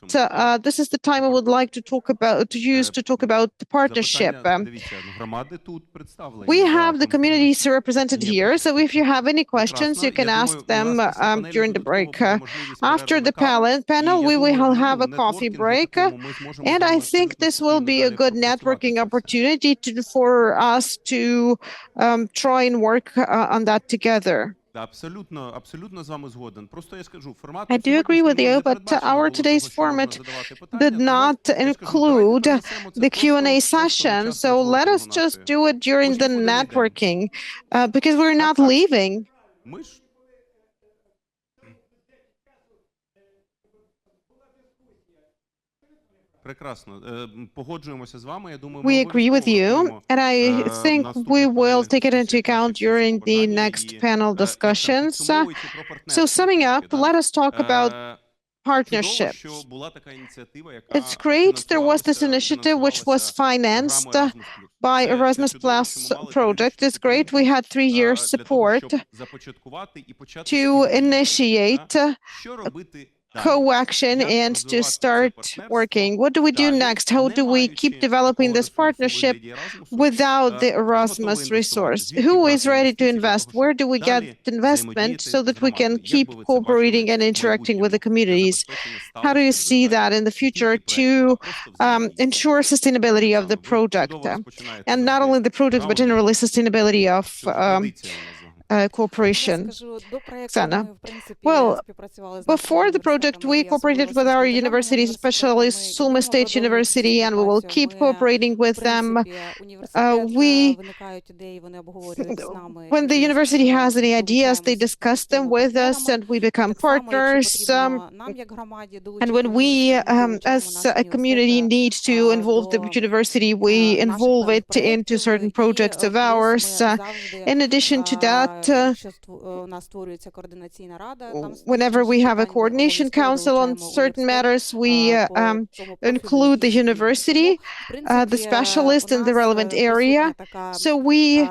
this is the time I would like to talk about the partnership. We have the communities represented here, so if you have any questions, you can ask them during the break. After the panel, we will have a coffee break, and I think this will be a good networking opportunity for us to try and work on that together. I do agree with you, but our today's format did not include the Q&A session, so let us just do it during the networking, because we're not leaving. We agree with you, and I think we will take it into account during the next panel discussions. So summing up, let us talk about partnerships. It's great there was this initiative which was financed by Erasmus Plus project. It's great we had 3 years support to initiate co-action and to start working. What do we do next? How do we keep developing this partnership without the Erasmus resource? Who is ready to invest? Where do we get investment so that we can keep cooperating and interacting with the communities? How do you see that in the future to ensure sustainability of the project? And not only the project, but generally sustainability of cooperation. Oksana. Well, before the project, we cooperated with our universities, especially Sumy State University, and we will keep cooperating with them. When the university has any ideas, they discuss them with us, and we become partners. And when we, as a community, need to involve the university, we involve it into certain projects of ours. In addition to that, whenever we have a coordination council on certain matters, we include the university, the specialist in the relevant area. So we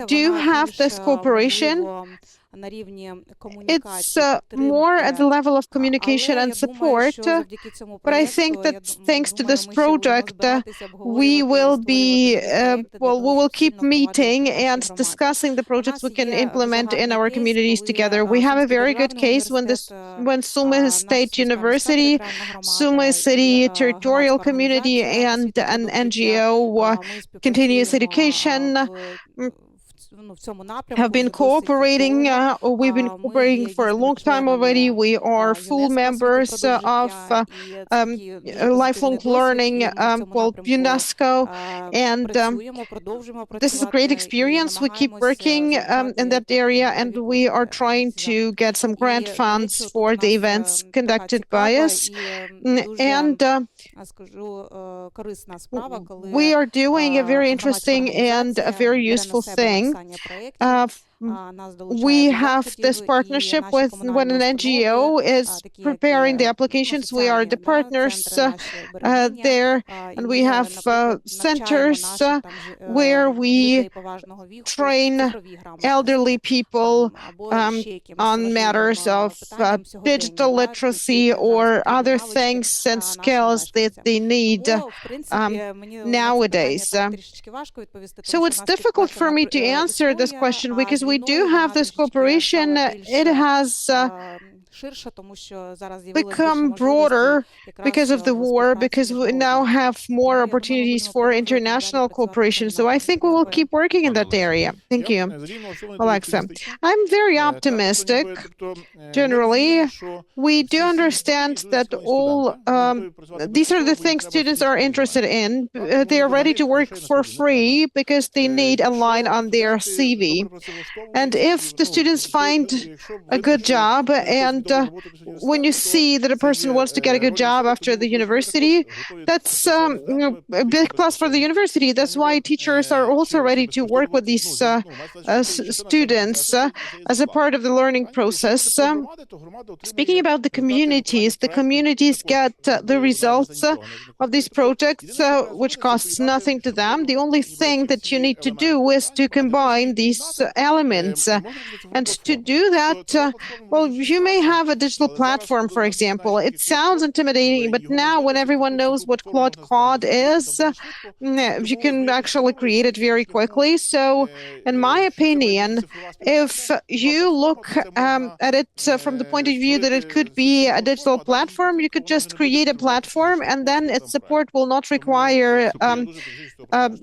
do have this cooperation. It's more at the level of communication and support, but I think that thanks to this project, we will be, we will keep meeting and discussing the projects we can implement in our communities together. We have a very good case when Sumy State University, Sumy City Territorial Community, and an NGO, Continuous Education, have been cooperating. We've been cooperating for a long time already. We are full members of lifelong learning, UNESCO, and this is a great experience. We keep working in that area, and we are trying to get some grant funds for the events conducted by us. And we are doing a very interesting and a very useful thing. we have this partnership with when an NGO is preparing the applications. We are the partners there, and we have centers where we train elderly people on matters of digital literacy or other things and skills that they need nowadays. So it's difficult for me to answer this question because we do have this cooperation. It has become broader because of the war, because we now have more opportunities for international cooperation. So I think we will keep working in that area. Thank you, Alexa. I'm very optimistic. Generally, we do understand that all these are the things students are interested in. They are ready to work for free because they need a line on their CV. And if the students find a good job, and when you see that a person wants to get a good job after the university, that's a big plus for the university. That's why teachers are also ready to work with these students as a part of the learning process. Speaking about the communities get the results of these projects, which costs nothing to them. The only thing that you need to do is to combine these elements. And to do that, well, you may have a digital platform, for example. It sounds intimidating, but now when everyone knows what Claude Code is, you can actually create it very quickly. So, in my opinion, if you look at it from the point of view that it could be a digital platform, you could just create a platform, and then its support will not require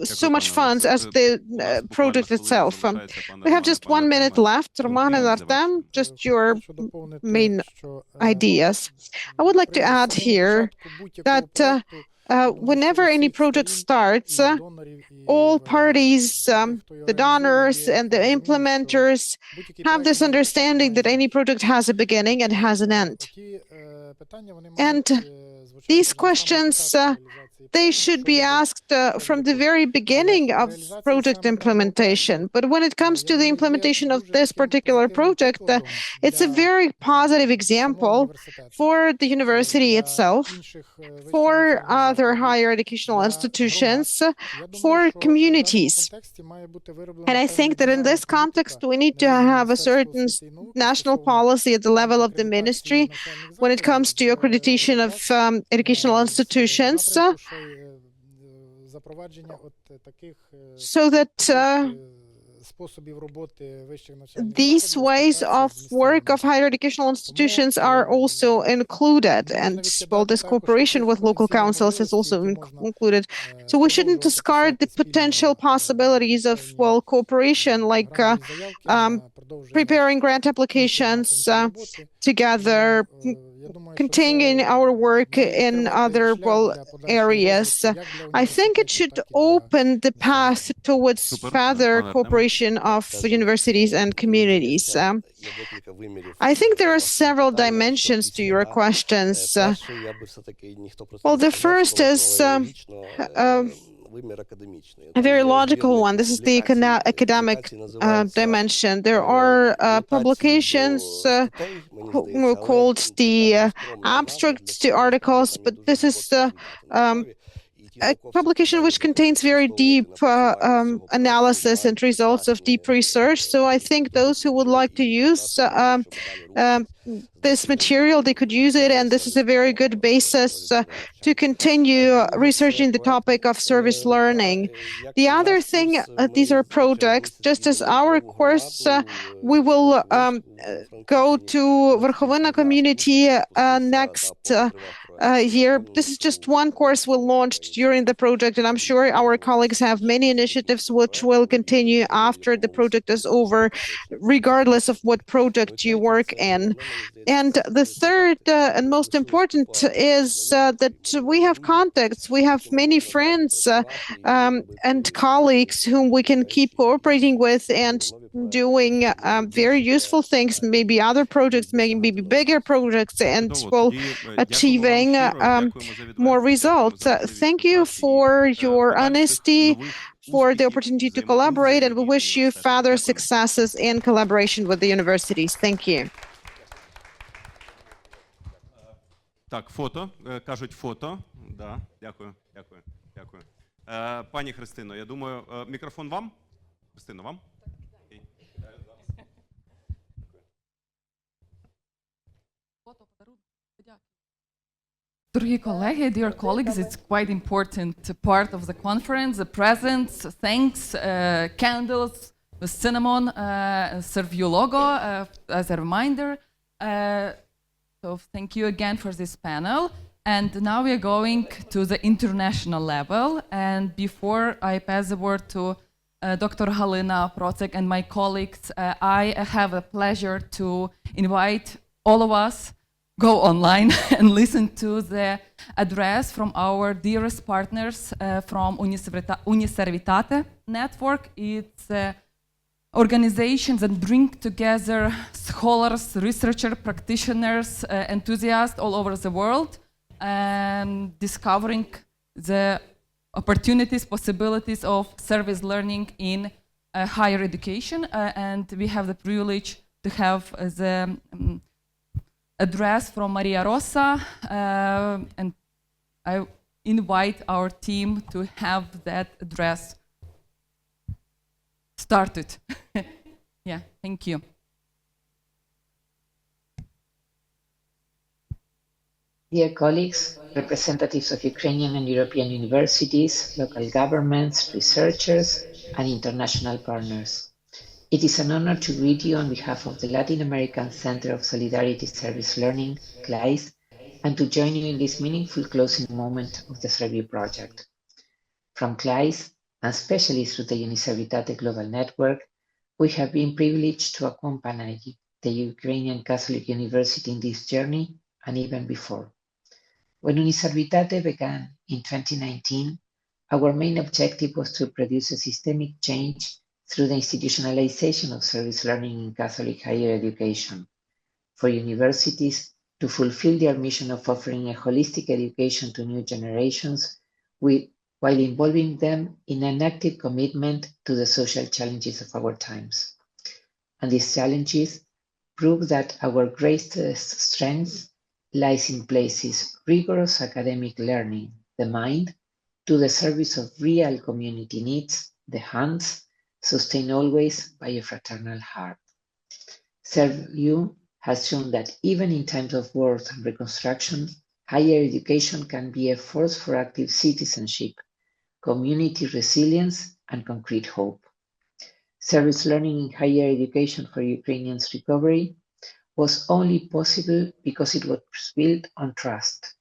so much funds as the project itself. We have just 1 minute left. Roman and Artem, just your main ideas. I would like to add here that whenever any project starts, all parties, the donors and the implementers, have this understanding that any project has a beginning and has an end. And these questions, they should be asked from the very beginning of project implementation. But when it comes to the implementation of this particular project, it's a very positive example for the university itself, for other higher educational institutions, for communities. And I think that in this context, we need to have a certain national policy at the level of the ministry when it comes to accreditation of educational institutions, so that these ways of work of higher educational institutions are also included, and well, this cooperation with local councils is also included. So we shouldn't discard the potential possibilities of, well, cooperation, like preparing grant applications together, continuing our work in other, well, areas. I think it should open the path towards further cooperation of universities and communities. I think there are several dimensions to your questions. Well, the first is a very logical one. This is the academic dimension. There are publications called the abstracts to articles, but this is a publication which contains very deep analysis and results of deep research. So I think those who would like to use this material, they could use it, and this is a very good basis to continue researching the topic of service learning. The other thing, these are projects. Just as our course, we will go to Verkhovna community next year. This is just one course we launched during the project, and I'm sure our colleagues have many initiatives which will continue after the project is over, regardless of what project you work in. And the third and most important is that we have contacts. We have many friends and colleagues whom we can keep cooperating with and doing very useful things, maybe other projects, maybe bigger projects, and well, achieving bring more results. Thank you for your honesty, for the opportunity to collaborate, and we wish you further successes in collaboration with the universities. Thank you. Так, фото. Кажуть фото. Да, дякую. Пані Христино, я думаю, мікрофон вам? Христино, вам? Дорогі колеги, dear colleagues, it's quite important part of the conference, the presents, thanks, candles, the cinnamon, ServU logo as a reminder. So thank you again for this panel. And now we are going to the international level. And before I pass the word to Dr. Halina Procek and my colleagues, I have a pleasure to invite all of us go online and listen to the address from our dearest partners from Uniservitate network. It's organizations that bring together scholars, researchers, practitioners, enthusiasts all over the world, and discovering the opportunities, possibilities of service learning in higher education. And we have the privilege to have the address from María Rosa, and I invite our team to have that address started. Yeah, thank you. Dear colleagues, representatives of Ukrainian and European universities, local governments, researchers, and international partners. It is an honor to greet you on behalf of the Latin American Center of Solidarity Service Learning, CLAYSS, and to join you in this meaningful closing moment of the ServU project. From CLAYSS, and especially through the Uniservitate Global Network, we have been privileged to accompany the Ukrainian Catholic University in this journey and even before. When Uniservitate began in 2019, our main objective was to produce a systemic change through the institutionalization of service learning in Catholic higher education, for universities to fulfill their mission of offering a holistic education to new generations while involving them in an active commitment to the social challenges of our times. And these challenges prove that our greatest strength lies in places rigorous academic learning, the mind, to the service of real community needs, the hands, sustained always by a fraternal heart. ServU has shown that even in times of wars and reconstruction, higher education can be a force for active citizenship, community resilience, and concrete hope. Service learning in higher education for Ukrainians' recovery was only possible because it was built on trust.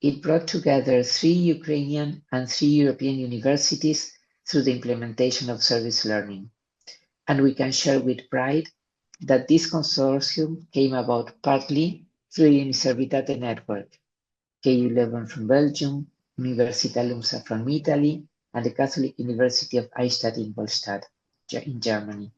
It brought together 3 Ukrainian and 3 European universities through the implementation of service learning. And we can share with pride that this consortium came about partly through the Uniservitate network, KU Leuven from Belgium, Università Lumsa from Italy, and the Catholic University of Eichstätt-Ingolstadt in Germany.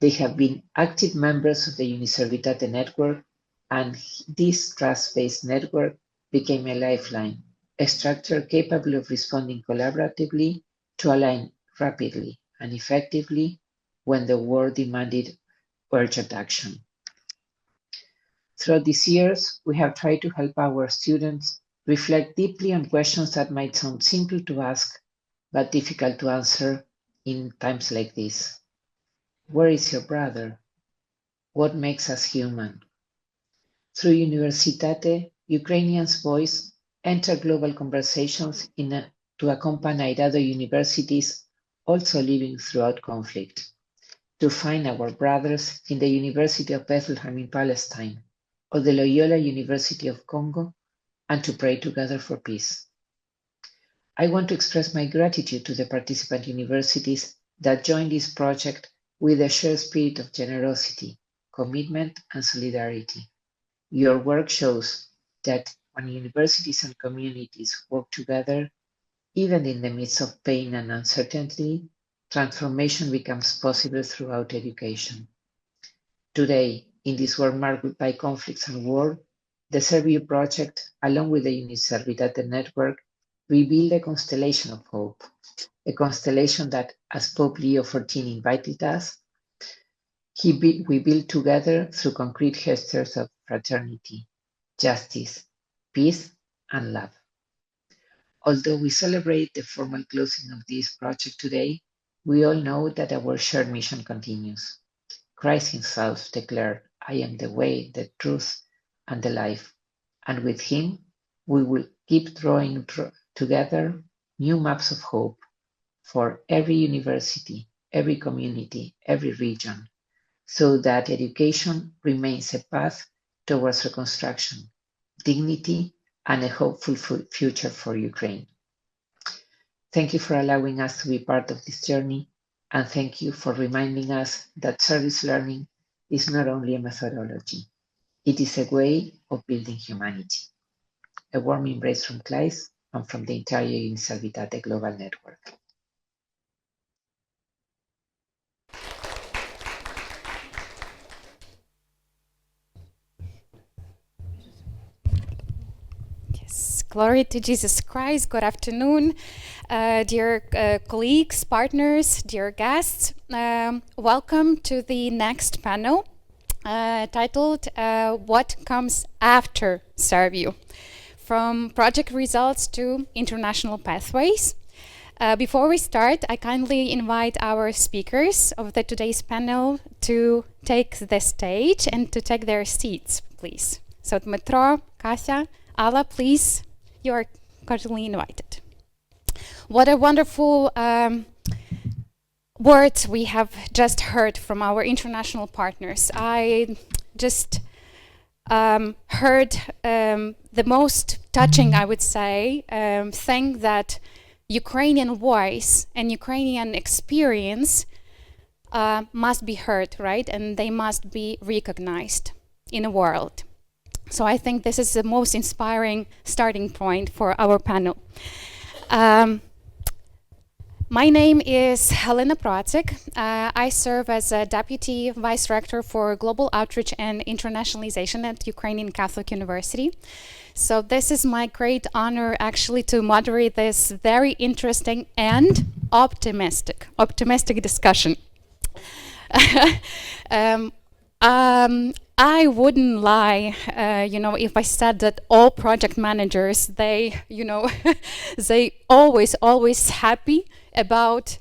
They have been active members of the Uniservitate network, and this trust-based network became a lifeline, a structure capable of responding collaboratively to align rapidly and effectively when the war demanded urgent action. Throughout these years, we have tried to help our students reflect deeply on questions that might sound simple to ask, but difficult to answer in times like this. Where is your brother? What makes us human? Through Uniservitate, Ukrainians' voice entered global conversations to accompany other universities also living throughout conflict, to find our brothers in the University of Bethlehem in Palestine or the Loyola University of Congo, and to pray together for peace. I want to express my gratitude to the participant universities that joined this project with a shared spirit of generosity, commitment, and solidarity. Your work shows that when universities and communities work together, even in the midst of pain and uncertainty, transformation becomes possible throughout education. Today, in this world marked by conflicts and war, The ServU project, along with the Uniservitate network, revealed a constellation of hope, a constellation that, as Pope Leo XIV invited us, we build together through concrete gestures of fraternity, justice, peace, and love. Although we celebrate the formal closing of this project today, we all know that our shared mission continues. Christ himself declared, "I am the way, the truth, and the life." And with him, we will keep drawing together new maps of hope for every university, every community, every region, so that education remains a path towards reconstruction, dignity, and a hopeful future for Ukraine. Thank you for allowing us to be part of this journey, and thank you for reminding us that service learning is not only a methodology, it is a way of building humanity. A warm embrace from CLAYSS and from the entire Uniservitate Global Network. Glory to Jesus Christ. Good afternoon, dear colleagues, partners, dear guests. Welcome to the next panel titled What Comes After ServU? From Project Results to International Pathways. Before we start, I kindly invite our speakers of today's panel to take the stage and to take their seats, please. So Dmitro, Katya, Alla, please. You are cordially invited. What a wonderful words we have just heard from our international partners. I just heard the most touching, I would say, thing that Ukrainian voice and Ukrainian experience must be heard, right? And they must be recognized in the world. So I think this is the most inspiring starting point for our panel. My name is Helena Procik. I serve as a Deputy Vice Rector for Global Outreach and Internationalization at Ukrainian Catholic University. So this is my great honor actually to moderate this very interesting and optimistic discussion. I wouldn't lie, if I said that all project managers, they always happy about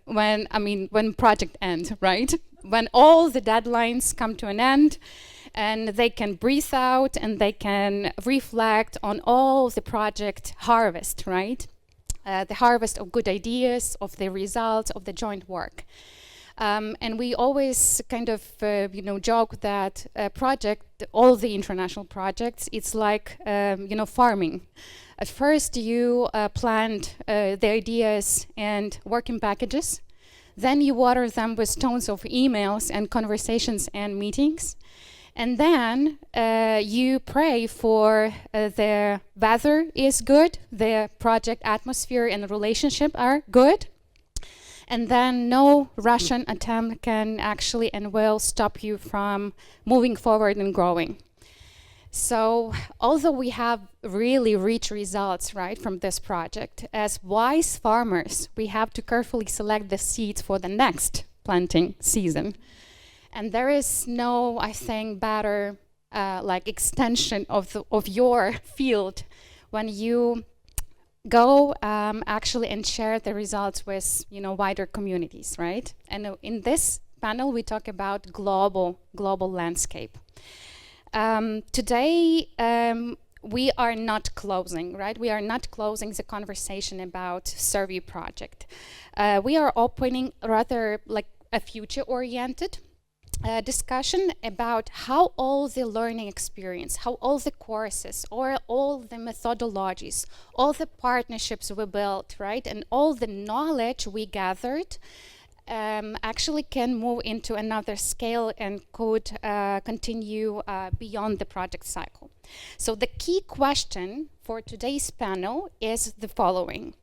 when project ends, right? When all the deadlines come to an end and they can breathe out and they can reflect on all the project harvest, right? The harvest of good ideas, of the results of the joint work. And we always kind of, joke that all the international projects, it's like, farming. At first, you plant the ideas and working packages. Then you water them with tons of emails and conversations and meetings. And then you pray for the weather is good, the project atmosphere and relationship are good. And then no Russian attempt can actually and will stop you from moving forward and growing. So although we have really rich results, right, from this project, as wise farmers, we have to carefully select the seeds for the next planting season. And there is no, I think, better extension of your field when you go actually and share the results with wider communities, right? And in this panel we talk about global landscape. Today we are not closing, right? We are not closing the conversation about ServU project. We are opening rather like a future-oriented discussion about how all the learning experience, how all the courses, or all the methodologies, all the partnerships we built, right, and all the knowledge we gathered actually can move into another scale and could continue beyond the project cycle. So the key question for today's panel is the following.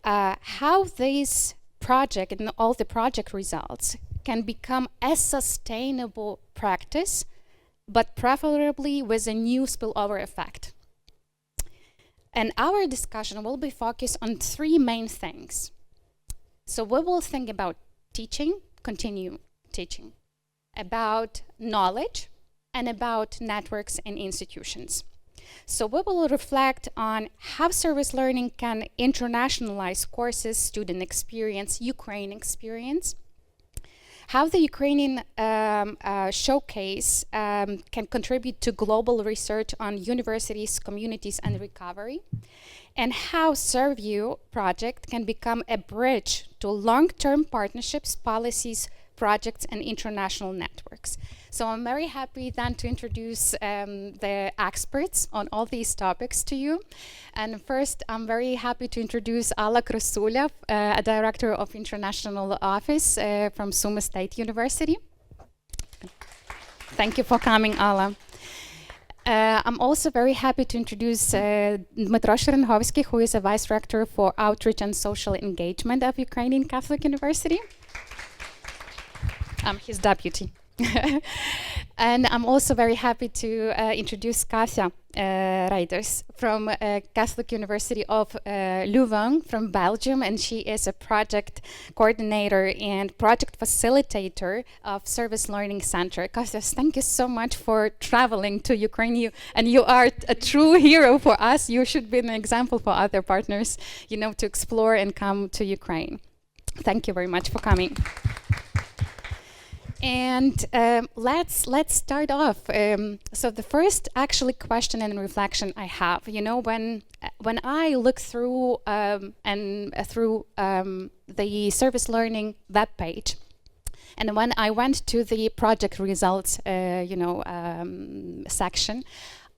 How this project and all the project results can become a sustainable practice but preferably with a new spillover effect. And our discussion will be focused on three main things. So we will think about teaching, continue teaching, about knowledge, and about networks and institutions. So we will reflect on how service learning can internationalize courses, student experience, Ukraine experience, how the Ukrainian showcase can contribute to global research on universities, communities, and recovery, and how ServU project can become a bridge to long-term partnerships, policies, projects, and international networks. So I'm very happy then to introduce the experts on all these topics to you. And first, I'm very happy to introduce Alla Krasulia, a director of international office from Sumy State University. Thank you for coming, Alla. I'm also very happy to introduce Dmytro Sherenhovsky, who is a vice rector for outreach and social engagement of Ukrainian Catholic University. I'm his deputy. And I'm also very happy to introduce Kasia Reiters from Catholic University of Leuven from Belgium, and she is a project coordinator and project facilitator of Service Learning Center. Kasia, thank you so much for traveling to Ukraine, and you are a true hero for us. You should be an example for other partners, you know, to explore and come to Ukraine. Thank you very much for coming. And let's start off. So the first actually question and reflection I have, you know, when I look through the service learning web page, and when I went to the project results, section,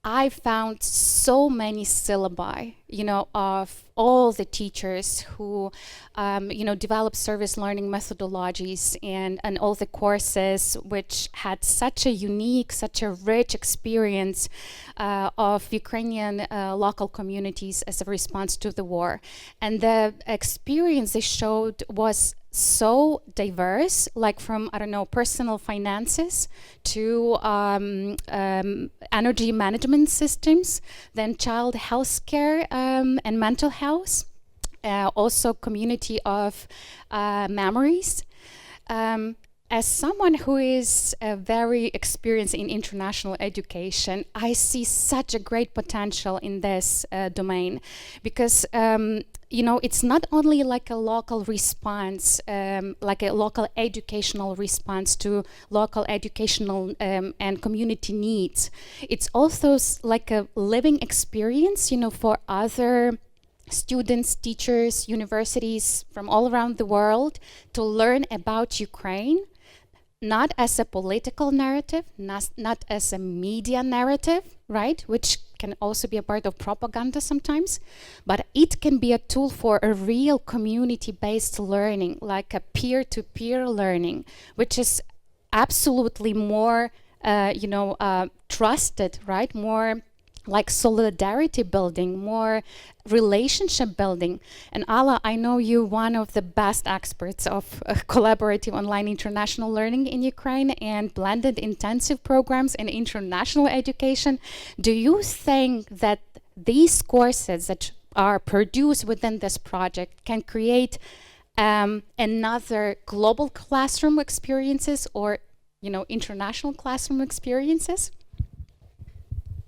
I found so many syllabi, you know, of all the teachers who, developed service learning methodologies and all the courses which had such a unique, such a rich experience of Ukrainian local communities as a response to the war. And the experience they showed was so diverse, like from, I don't know, personal finances to energy management systems, then child health care and mental health, also community of memories. As someone who is very experienced in international education, I see such a great potential in this domain, because it's not only like a local response, like a local educational response to local educational and community needs. It's also like a living experience, you know, for other students, teachers, universities from all around the world to learn about Ukraine, not as a political narrative, not as a media narrative, right, which can also be a part of propaganda sometimes, but it can be a tool for a real community-based learning, like a peer-to-peer learning, which is absolutely more, trusted, right, more like solidarity building, more relationship building. And Alla, I know you one of the best experts of collaborative online international learning in Ukraine and blended intensive programs in international education. Do you think that these courses that are produced within this project can create another global classroom experiences or, international classroom experiences?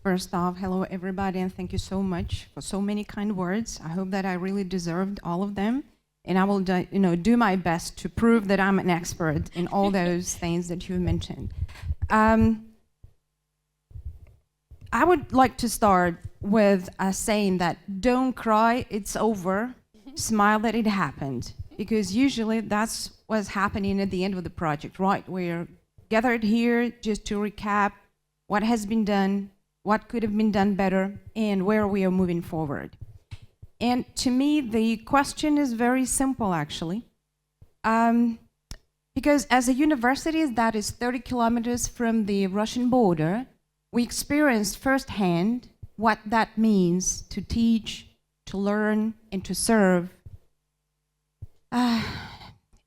First off, hello everybody, and thank you so much for so many kind words. I hope that I really deserved all of them, and I will do my best to prove that I'm an expert in all those things that you mentioned. I would like to start with saying that don't cry, it's over. Smile that it happened, because usually that's what's happening at the end of the project, right? We're gathered here just to recap what has been done, what could have been done better, and where we are moving forward. And to me, the question is very simple, actually. Because as a university that is 30 kilometers from the Russian border, we experienced firsthand what that means to teach, to learn, and to serve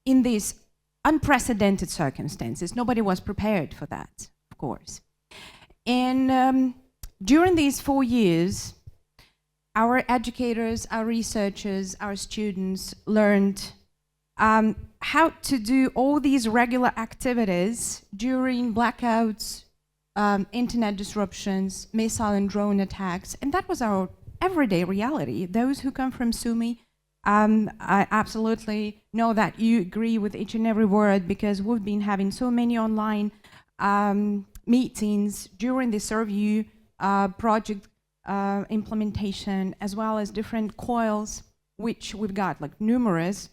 in these unprecedented circumstances. Nobody was prepared for that, of course. And during these 4 years, our educators, our researchers, our students learned how to do all these regular activities during blackouts, internet disruptions, missile and drone attacks, and that was our everyday reality. Those who come from Sumy, I absolutely know that you agree with each and every word, because we've been having so many online meetings during the ServU project implementation, as well as different coils, which we've got like numerous.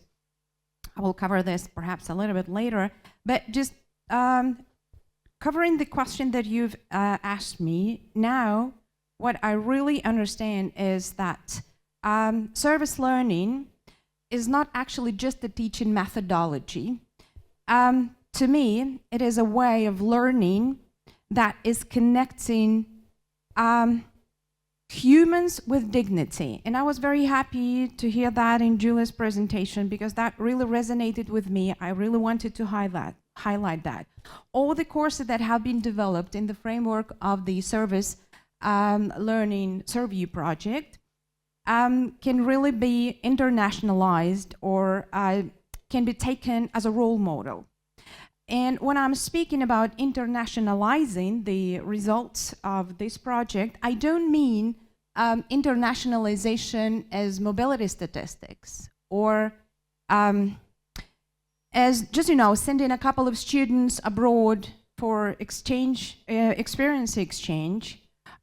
I will cover this perhaps a little bit later, but just covering the question that you've asked me now, what I really understand is that service learning is not actually just a teaching methodology. To me, it is a way of learning that is connecting humans with dignity. And I was very happy to hear that in Julie's presentation, because that really resonated with me. I really wanted to highlight that. All the courses that have been developed in the framework of the service learning ServU project can really be internationalized, or can be taken as a role model. And when I'm speaking about internationalizing the results of this project, I don't mean internationalization as mobility statistics, or as just, sending a couple of students abroad for exchange, experience exchange.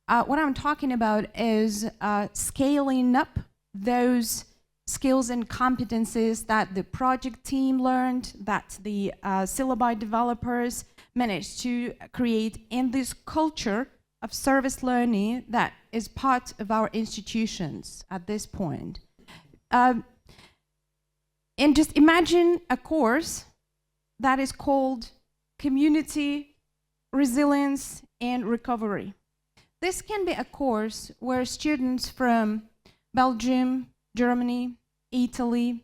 What I'm talking about is scaling up those skills and competencies that the project team learned, that the syllabi developers managed to create in this culture of service learning that is part of our institutions at this point. And just imagine a course that is called Community, Resilience, and Recovery. This can be a course where students from Belgium, Germany, Italy,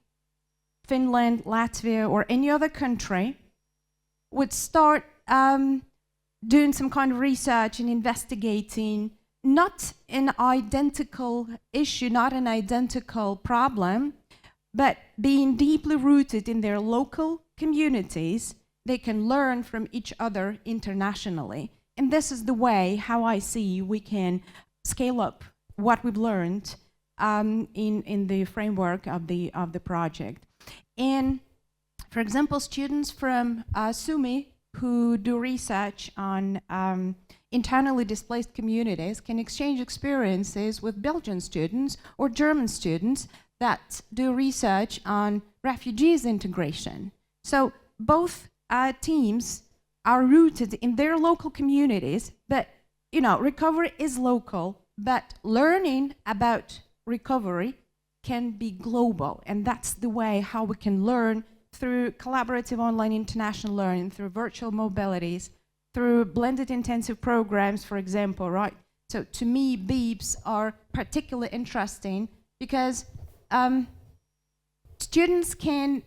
Finland, Latvia, or any other country would start doing some kind of research and investigating not an identical issue, not an identical problem, but being deeply rooted in their local communities. They can learn from each other internationally. And this is the way how I see we can scale up what we've learned in the framework of the project. And for example, students from Sumy who do research on internally displaced communities can exchange experiences with Belgian students or German students that do research on refugees integration. So both teams are rooted in their local communities, but recovery is local, but learning about recovery can be global, and that's the way how we can learn through collaborative online international learning, through virtual mobilities, through blended intensive programs, for example, right? So to me, BEEPs are particularly interesting because students can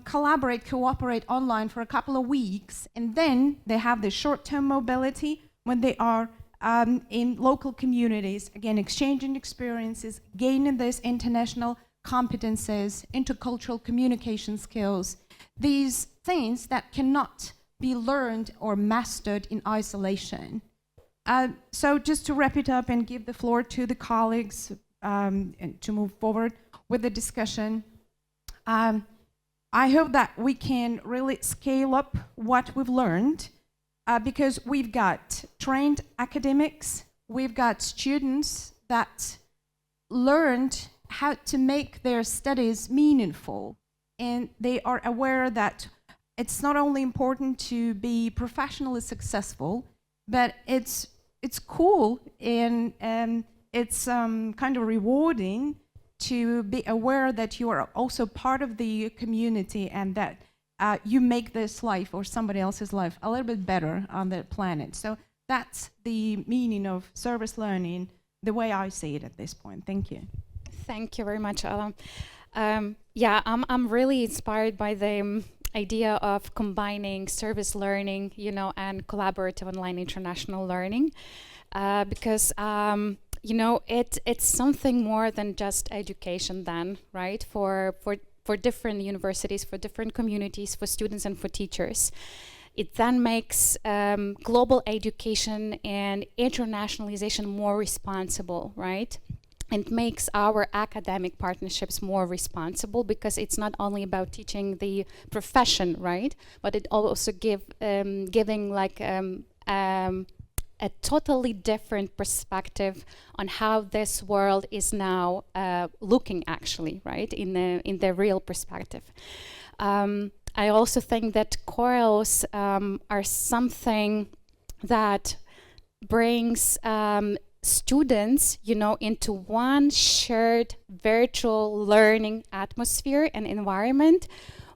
collaborate, cooperate online for a couple of weeks, and then they have the short-term mobility when they are in local communities, again, exchanging experiences, gaining these international competences, intercultural communication skills, these things that cannot be learned or mastered in isolation. So just to wrap it up and give the floor to the colleagues and to move forward with the discussion, I hope that we can really scale up what we've learned, because we've got trained academics, we've got students that learned how to make their studies meaningful, and they are aware that it's not only important to be professionally successful, but it's cool and it's kind of rewarding to be aware that you are also part of the community and that you make this life or somebody else's life a little bit better on the planet. So that's the meaning of service learning, the way I see it at this point. Thank you. Thank you very much, Alan. Yeah, I'm really inspired by the idea of combining service learning, and collaborative online international learning, because it's something more than just education then, right? For different universities, for different communities, for students and for teachers. It then makes global education and internationalization more responsible, right? And makes our academic partnerships more responsible, because it's not only about teaching the profession, right? But it also giving like a totally different perspective on how this world is now looking, actually, right? In the real perspective. I also think that corals are something that brings students, into one shared virtual learning atmosphere and environment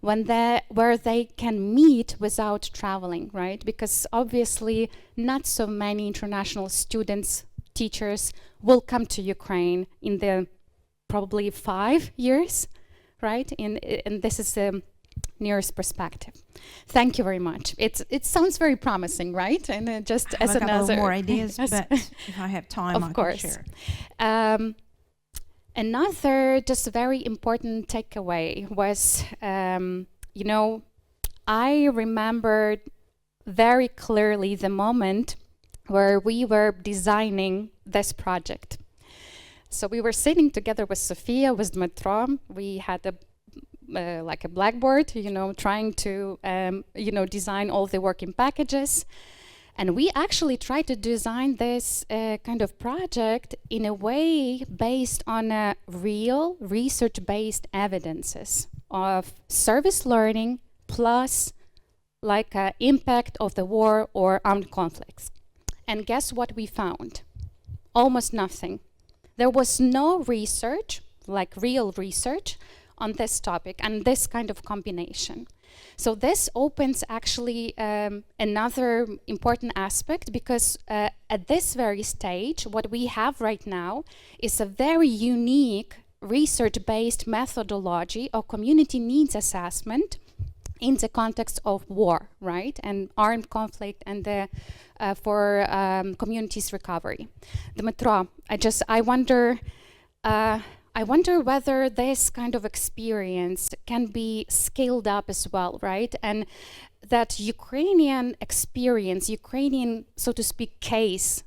where they can meet without traveling, right? Because obviously not so many international students, teachers will come to Ukraine in the probably 5 years, right? And this is the nearest perspective. Thank you very much. It sounds very promising, right? And just as I've got another more ideas, but if I have time, of course. Can share. Another just very important takeaway was, I remembered very clearly the moment where we were designing this project. So we were sitting together with Sofia, with Dmitro. We had like a blackboard, trying to, design all the working packages. And we actually tried to design this kind of project in a way based on real research-based evidences of service learning plus like impact of the war or armed conflicts. And guess what we found? Almost nothing. There was no research, like real research, on this topic and this kind of combination. So this opens actually another important aspect, because at this very stage, what we have right now is a very unique research-based methodology of community needs assessment in the context of war, right? And armed conflict and for communities' recovery. Dmitro, I wonder whether this kind of experience can be scaled up as well, right? And that Ukrainian experience, Ukrainian, so to speak, case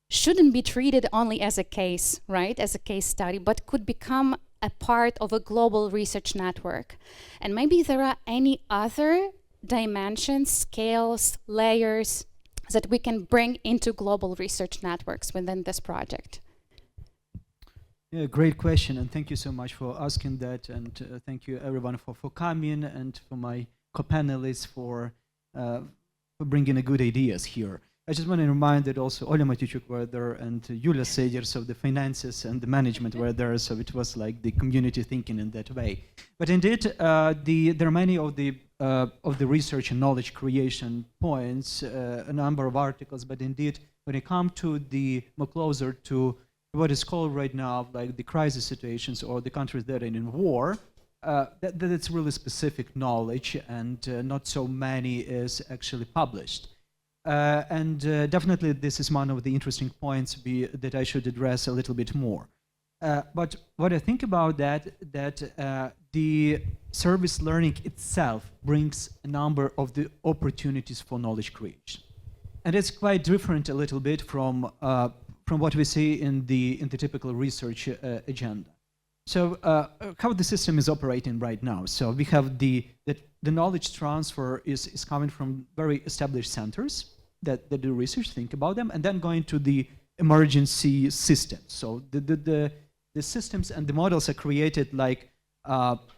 shouldn't be treated only as a case, right? As a case study, but could become a part of a global research network. And maybe there are any other dimensions, scales, layers that we can bring into global research networks within this project. Yeah, great question, and thank you so much for asking that, and thank you everyone for coming, and for my co-panelists for bringing good ideas here. I just want to remind that also Oля Matichuk were there, and Yulia Seder, so the finances and the management were there, so it was like the community thinking in that way. But indeed, there are many of the research and knowledge creation points, a number of articles, but indeed, when it comes to the more closer to what is called right now like the crisis situations or the countries that are in war, that it's really specific knowledge, and not so many is actually published. And definitely this is one of the interesting points that I should address a little bit more. But what I think about that the service learning itself brings a number of the opportunities for knowledge creation. And it's quite different a little bit from what we see in the typical research agenda. So how the system is operating right now. So we have the knowledge transfer is coming from very established centers that do research, think about them, and then going to the emergency systems. So the systems and the models are created like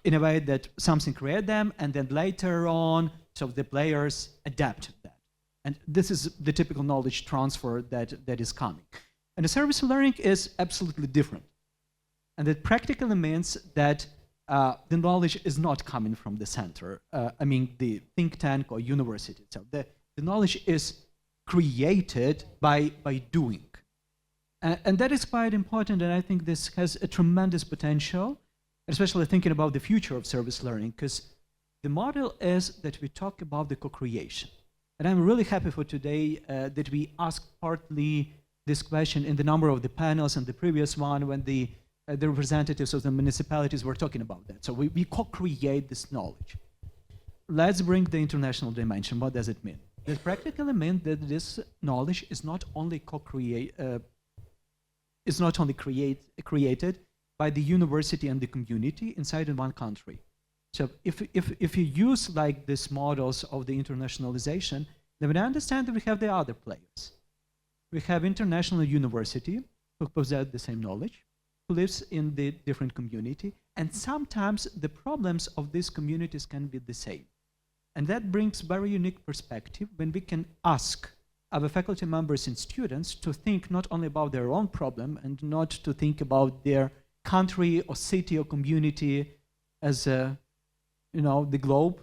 in a way that something create them, and then later on, so the players adapt that. And this is the typical knowledge transfer that is coming. And the service learning is absolutely different. And it practically means that the knowledge is not coming from the center, I mean the think tank or university. So the knowledge is created by doing. And that is quite important, and I think this has a tremendous potential, especially thinking about the future of service learning, because The model is that we talk about the co-creation. And I'm really happy for today that we asked partly this question in the number of the panels and the previous one when the representatives of the municipalities were talking about that. So we co-create this knowledge. Let's bring the international dimension. What does it mean? It practically means that this knowledge is not only created by the university and the community inside in one country. So if you use like these models of the internationalization, then we understand that we have the other players. We have international university who possess the same knowledge, who lives in the different community, and sometimes the problems of these communities can be the same. And that brings very unique perspective when we can ask our faculty members and students to think not only about their own problem and not to think about their country or city or community as a, the globe,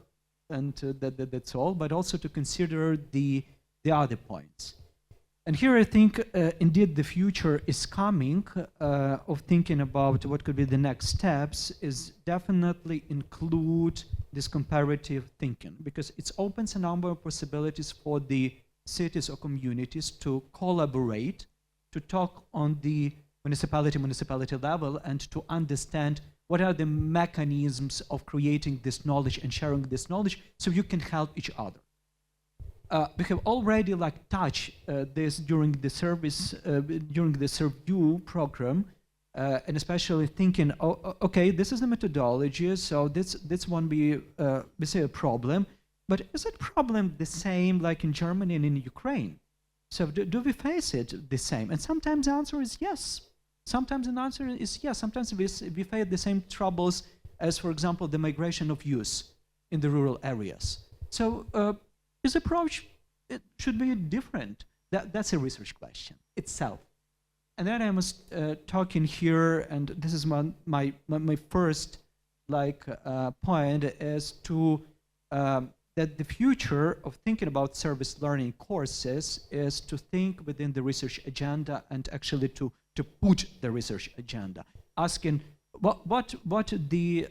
and that's all, but also to consider the other points. And here I think indeed the future is coming of thinking about what could be the next steps is definitely include this comparative thinking, because it opens a number of possibilities for the cities or communities to collaborate, to talk on the municipality level, and to understand what are the mechanisms of creating this knowledge and sharing this knowledge so you can help each other. We have already touched this during the ServU program, and especially thinking, okay, this is the methodology, so this won't be, we say, a problem, but is it problem the same like in Germany and in Ukraine? So do we face it the same? And sometimes the answer is yes. Sometimes the answer is yes. Sometimes we face the same troubles as, for example, the migration of youth in the rural areas. So his approach, it should be different. That's a research question itself. And then I was talking here, and this is my first point, is to that the future of thinking about service learning courses is to think within the research agenda and actually to put the research agenda, asking what the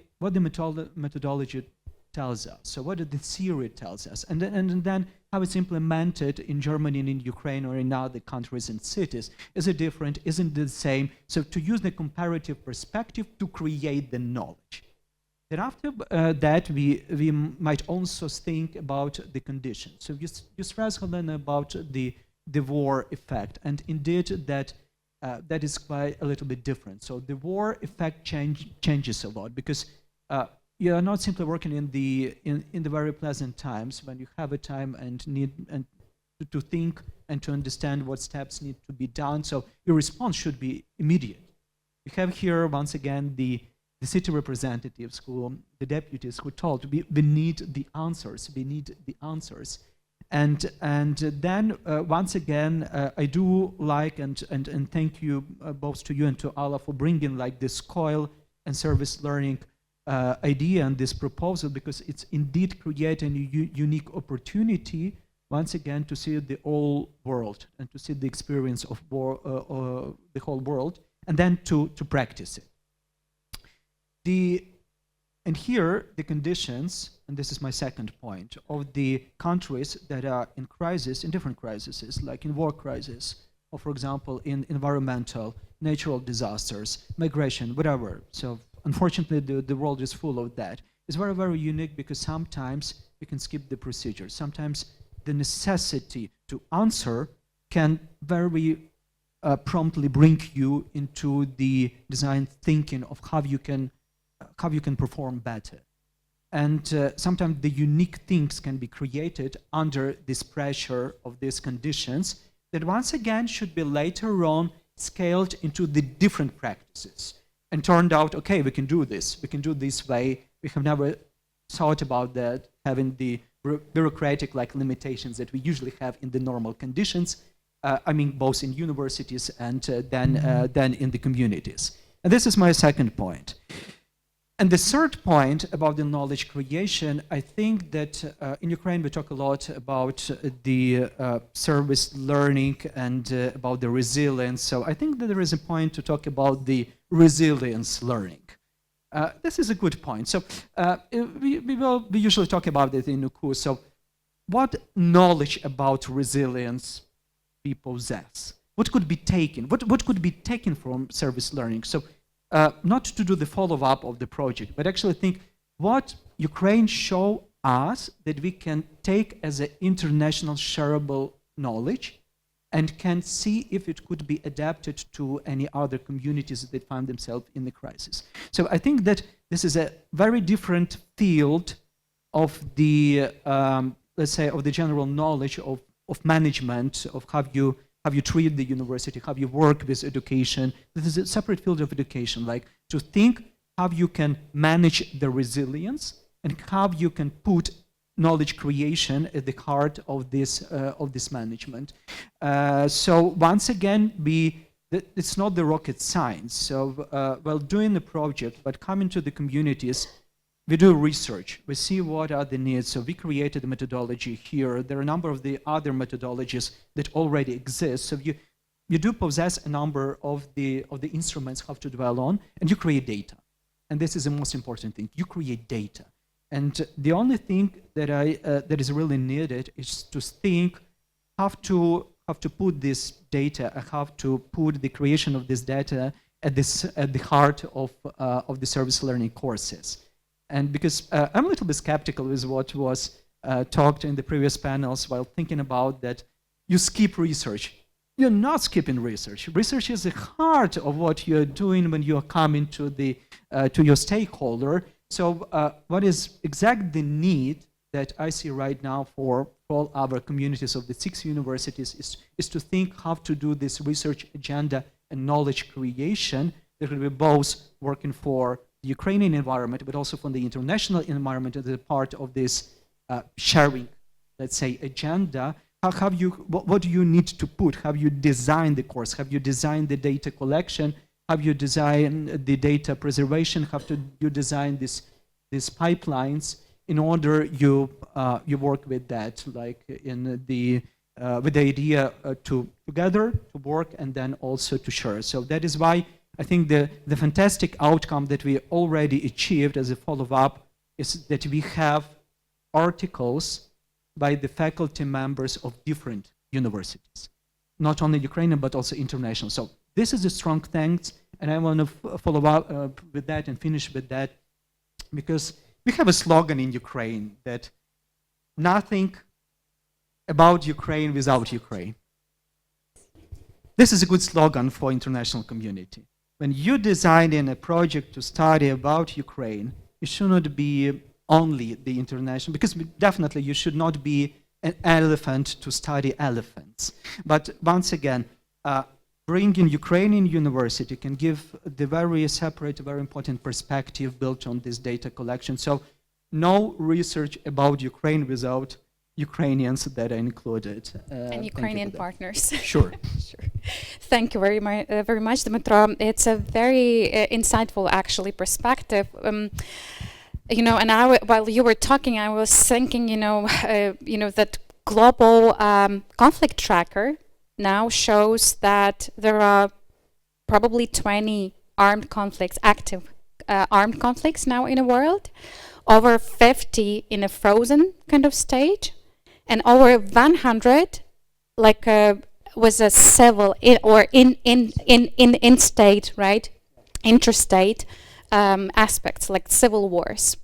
methodology tells us, so what the theory tells us, and then how it's implemented in Germany and in Ukraine or in other countries and cities. Is it different? Isn't it the same? So to use the comparative perspective to create the knowledge. Then after that, we might also think about the conditions. So you stress, Helena, about the war effect, and indeed that is quite a little bit different. So the war effect changes a lot, because you are not simply working in the very pleasant times when you have a time and need to think and to understand what steps need to be done. So your response should be immediate. We have here once again the city representatives, the deputies who told we need the answers. We need the answers. And then once again, I do like and thank you both to you and to Alla for bringing this COIL and service learning idea and this proposal, because it's indeed creating a unique opportunity once again to see the whole world and to see the experience of the whole world, and then to practice it. And here the conditions, and this is my second point, of the countries that are in crisis, in different crises, like in war crisis, or for example in environmental, natural disasters, migration, whatever. So unfortunately the world is full of that. It's very, very unique, because sometimes we can skip the procedure. Sometimes the necessity to answer can very promptly bring you into the design thinking of how you can perform better. And sometimes the unique things can be created under this pressure of these conditions that once again should be later on scaled into the different practices and turned out, okay, we can do this way. We have never thought about that, having the bureaucratic limitations that we usually have in the normal conditions, I mean both in universities and then in the communities. And this is my second point. And the third point about the knowledge creation, I think that in Ukraine we talk a lot about the service learning and about the resilience. So I think that there is a point to talk about the resilience learning. This is a good point. So we usually talk about it in Nuku. So what knowledge about resilience people possess? What could be taken? What could be taken from service learning? So not to do the follow-up of the project, but actually think what Ukraine show us that we can take as an international shareable knowledge and can see if it could be adapted to any other communities that find themselves in the crisis. So I think that this is a very different field of the, let's say, of the general knowledge of management, of how you treat the university, how you work with education. This is a separate field of education, like to think how you can manage the resilience and how you can put knowledge creation at the heart of this management. So once again, it's not the rocket science. So while doing the project, but coming to the communities, we do research. We see what are the needs. So we created a methodology here. There are a number of the other methodologies that already exist. So you do possess a number of the instruments how to dwell on, and you create data. And this is the most important thing. You create data. And the only thing that that is really needed is to think how to put this data, how to put the creation of this data at the heart of the service learning courses. And because I'm a little bit skeptical with what was talked in the previous panels while thinking about that you skip research. You're not skipping research. Research is the heart of what you're doing when you're coming to your stakeholder. So what is exactly the need that I see right now for all our communities of the 6 universities is to think how to do this research agenda and knowledge creation that will be both working for the Ukrainian environment, but also for the international environment as a part of this sharing, let's say, agenda. What do you need to put? Have you designed the course? Have you designed the data collection? Have you designed the data preservation? Have you design these pipelines in order you work with that, like in with the idea to together to work and then also to share. So that is why I think the fantastic outcome that we already achieved as a follow-up is that we have articles by the faculty members of different universities, not only Ukrainian but also international. So this is a strong thanks, and I want to follow up with that and finish with that, because we have a slogan in Ukraine that nothing about Ukraine without Ukraine. This is a good slogan for international community. When you design in a project to study about Ukraine, it should not be only the international, because definitely you should not be an elephant to study elephants. But once again, bringing Ukrainian university can give the very separate, very important perspective built on this data collection. So no research about Ukraine without Ukrainians that are included. And Ukrainian partners. Sure. Sure. Thank you very much, Dmitro. It's a very insightful, actually, perspective. You know, and while you were talking, I was thinking, that global conflict tracker now shows that there are probably 20 armed conflicts, active armed conflicts now in the world, over 50 in a frozen kind of stage, and over 100 was a civil in state, right, interstate aspects like civil wars.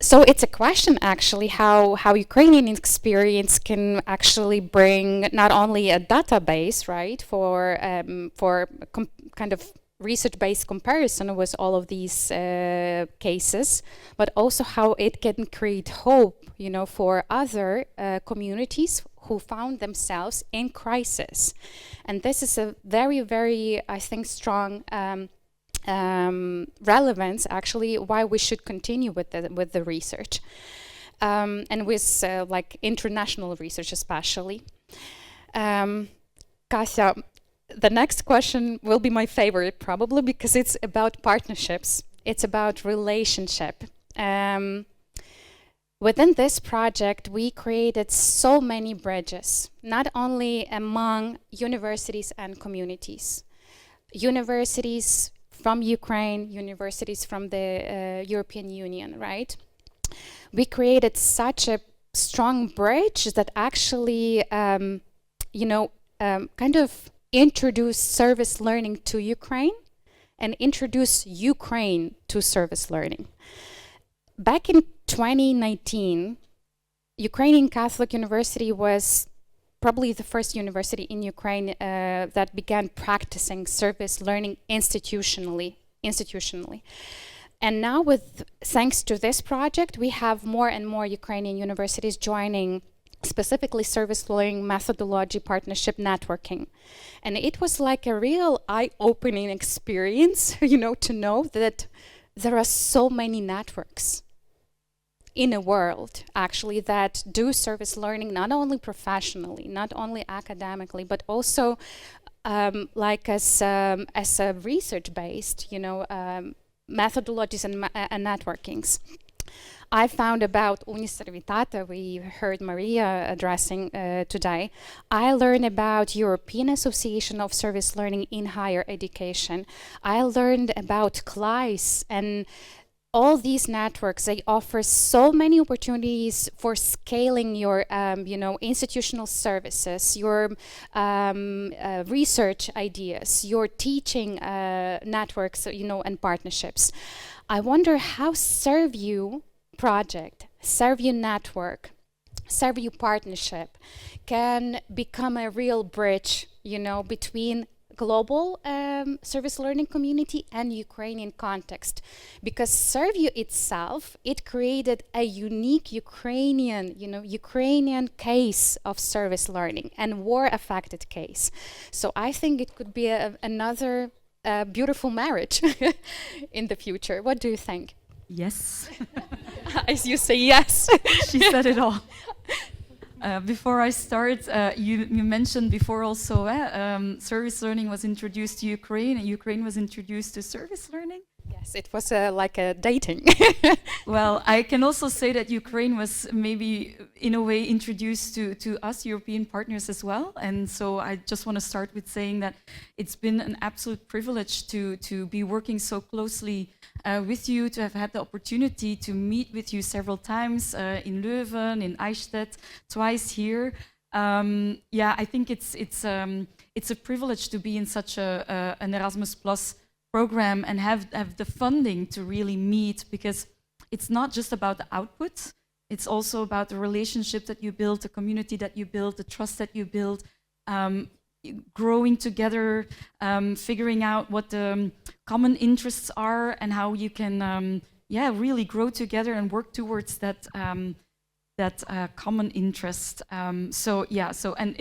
So it's a question actually how Ukrainian experience can actually bring not only a database, right, for kind of research-based comparison with all of these cases, but also how it can create hope, for other communities who found themselves in crisis. And this is a very, very, I think, strong relevance, actually, why we should continue with the research, and with international research especially. Kasia, the next question will be my favorite, probably, because it's about partnerships. It's about relationship. Within this project, we created so many bridges, not only among universities and communities. Universities from Ukraine, universities from the European Union, right? We created such a strong bridge that actually, kind of introduced service learning to Ukraine and introduced Ukraine to service learning. Back in 2019, Ukrainian Catholic University was probably the first university in Ukraine that began practicing service learning institutionally. And now, thanks to this project, we have more and more Ukrainian universities joining specifically service learning methodology partnership networking. And it was like a real eye-opening experience, to know that there are so many networks in a world, actually, that do service learning not only professionally, not only academically, but also as a research-based, methodologies and networkings. I found about Uniservitate, we heard Maria addressing today. I learned about European Association of Service Learning in Higher Education. I learned about CLAYSS, and all these networks, they offer so many opportunities for scaling your, institutional services, your research ideas, your teaching networks, and partnerships. I wonder how ServU project, ServU network, ServU partnership can become a real bridge, between global service learning community and Ukrainian context, because ServU itself, it created a unique Ukrainian case of service learning and war-affected case. So I think it could be another beautiful marriage in the future. What do you think? Yes. As you say yes. She said it all. Before I start, you mentioned before also service learning was introduced to Ukraine, and Ukraine was introduced to service learning. Yes, it was like a dating. Well, I can also say that Ukraine was maybe in a way introduced to us European partners as well. And so I just want to start with saying that it's been an absolute privilege to be working so closely with you, to have had the opportunity to meet with you several times in Leuven, in Eichstätt, twice here. I think it's a privilege to be in such an Erasmus Plus program and have the funding to really meet, because it's not just about the output, it's also about the relationship that you build, the community that you build, the trust that you build, growing together, figuring out what the common interests are and how you can really grow together and work towards that common interest. And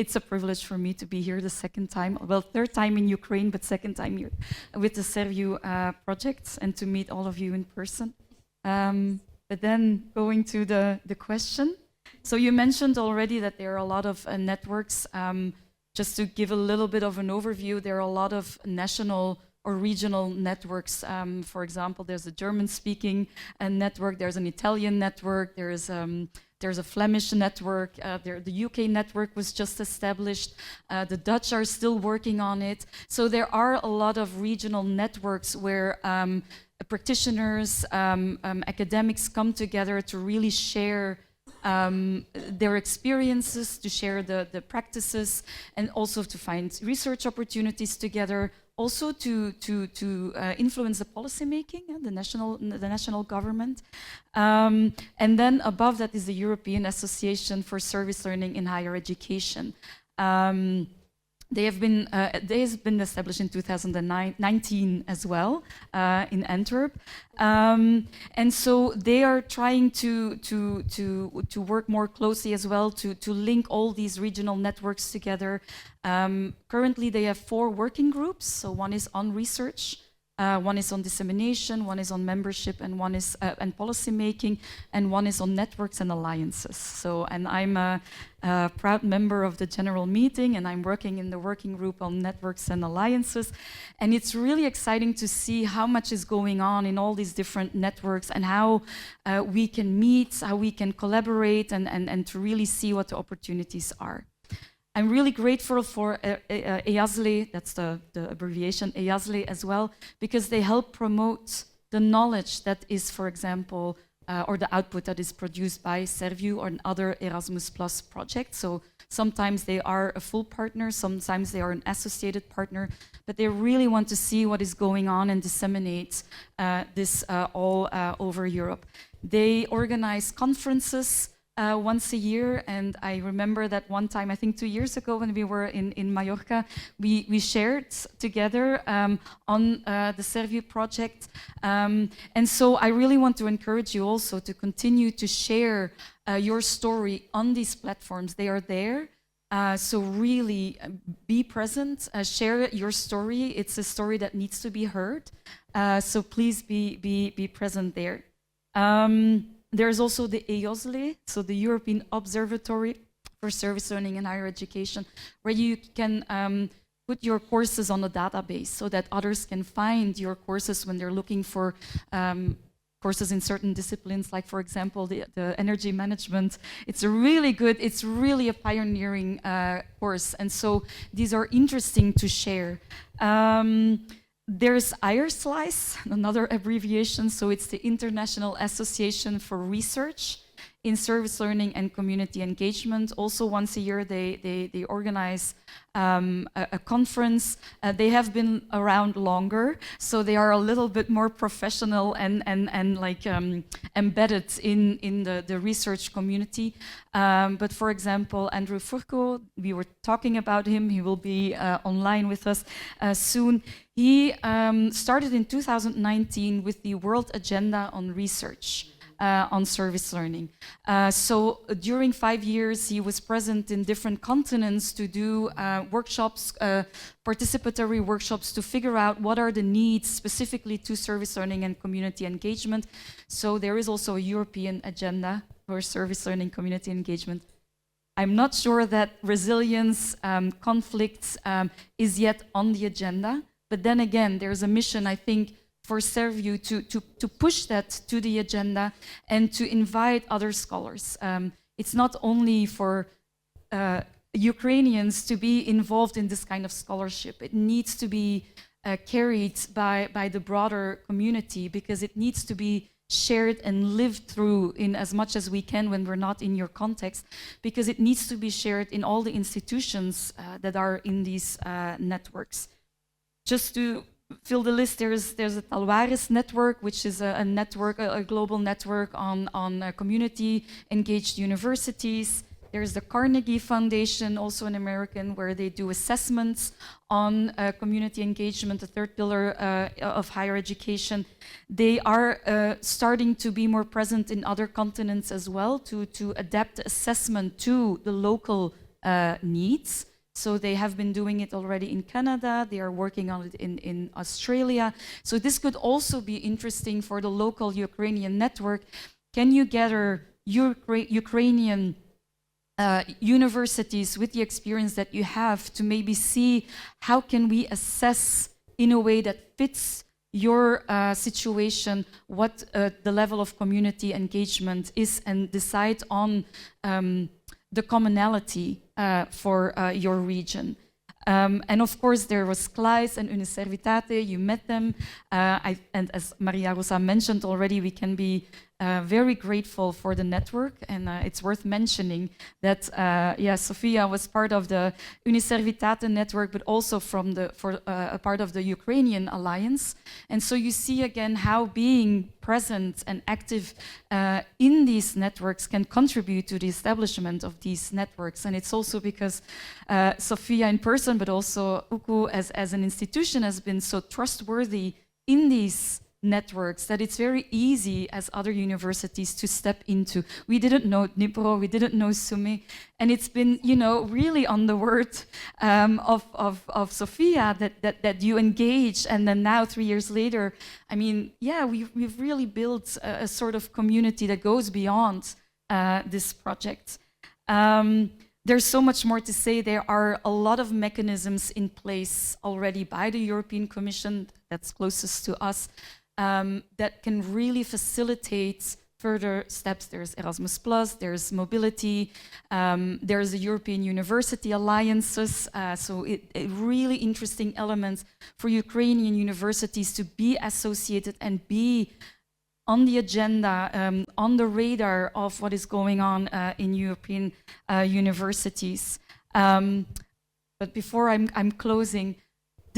it's a privilege for me to be here the second time, well, third time in Ukraine, but second time here with the ServU project, and to meet all of you in person. But then going to the question. So you mentioned already that there are a lot of networks. Just to give a little bit of an overview, there are a lot of national or regional networks. For example, there's a German-speaking network, there's an Italian network, there's a Flemish network, the UK network was just established, the Dutch are still working on it. So there are a lot of regional networks where practitioners, academics come together to really share their experiences, to share the practices, and also to find research opportunities together, also to influence the policy making, the national government. And then above that is the European Association for Service Learning in Higher Education. They have been established in 2019 as well in Antwerp, and so they are trying to work more closely as well to link all these regional networks together. Currently, they have 4 working groups. So one is on research, one is on dissemination, one is on membership, and one is and policy making, and one is on networks and alliances. So, and I'm a proud member of the general meeting, and I'm working in the working group on networks and alliances. And it's really exciting to see how much is going on in all these different networks, and how we can meet, how we can collaborate, and to really see what the opportunities are. I'm really grateful for EASLE, that's the abbreviation, EASLE as well, because they help promote the knowledge that is, for example, or the output that is produced by ServU or other Erasmus Plus projects. So sometimes they are a full partner, sometimes they are an associated partner, but they really want to see what is going on and disseminate this all over Europe. They organize conferences once a year, and I remember that one time, I think 2 years ago, when we were in Mallorca, we shared together on the ServU project. And so I really want to encourage you also to continue to share your story on these platforms. They are there. So really be present, share your story. It's a story that needs to be heard. So please be present there. There's also the EOSLE, so the European Observatory for Service Learning and Higher Education, where you can put your courses on a database so that others can find your courses when they're looking for courses in certain disciplines, like, for example, the energy management. It's really a pioneering course, and so these are interesting to share. There's IRSLICE, another abbreviation, so it's the International Association for Research in Service Learning and Community Engagement. Also once a year they organize a conference. They have been around longer, so they are a little bit more professional and like embedded in the research community. But for example, Andrew Furco, we were talking about him, he will be online with us soon. He started in 2019 with the World Agenda on Research. On service learning. So during 5 years, he was present in different continents to do workshops, participatory workshops to figure out what are the needs specifically to service learning and community engagement. So there is also a European agenda for service learning community engagement. I'm not sure that resilience, conflicts is yet on the agenda, but then again, there's a mission, I think, for ServU to push that to the agenda and to invite other scholars. It's not only for Ukrainians to be involved in this kind of scholarship. It needs to be carried by the broader community, because it needs to be shared and lived through in as much as we can when we're not in your context, because it needs to be shared in all the institutions that are in these networks. Just to fill the list, there's a Talvares network, which is a network, a global network on community engaged universities. There's the Carnegie Foundation, also an American, where they do assessments on community engagement, the third pillar of higher education. They are starting to be more present in other continents as well, to adapt assessment to the local needs. So they have been doing it already in Canada, they are working on it in Australia. So this could also be interesting for the local Ukrainian network. Can you gather Ukrainian universities with the experience that you have to maybe see how can we assess in a way that fits your situation, what the level of community engagement is, and decide on the commonality for your region. And of course, there was CLAYSS and Uniservitate, you met them. And as María Rosa mentioned already, we can be very grateful for the network, and it's worth mentioning that Sofia was part of the Uniservitate network, but also a part of the Ukrainian alliance. And so you see again how being present and active in these networks can contribute to the establishment of these networks. And it's also because Sofia in person, but also UKU as an institution has been so trustworthy in these networks that it's very easy as other universities to step into. We didn't know Dnipro, we didn't know Sumy, and it's been, you know, really on the word of Sofia that you engage, and then now 3 years later, I mean, yeah, we've really built a sort of community that goes beyond this project. There's so much more to say. There are a lot of mechanisms in place already by the European Commission that's closest to us, that can really facilitate further steps. There's Erasmus+, there's mobility, there's the European University Alliances, so really interesting elements for Ukrainian universities to be associated and be on the agenda, on the radar of what is going on in European universities. But before I'm closing,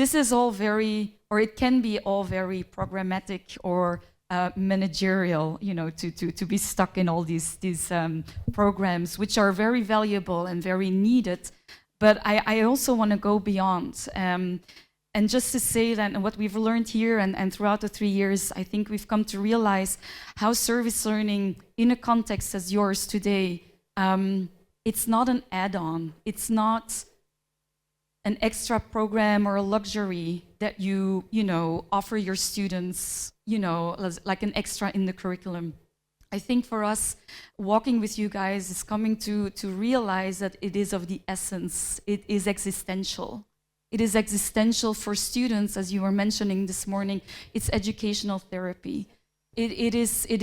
this is all very, or it can be all very programmatic or managerial, you know, to be stuck in all these programs, which are very valuable and very needed. But I also want to go beyond. And just to say that what we've learned here and throughout the 3 years, I think we've come to realize how service learning in a context as yours today, it's not an add-on. It's not an extra program or a luxury that you know, offer your students, you know, like an extra in the curriculum. I think for us, walking with you guys is coming to realize that it is of the essence. It is existential. It is existential for students, as you were mentioning this morning. It's educational therapy. It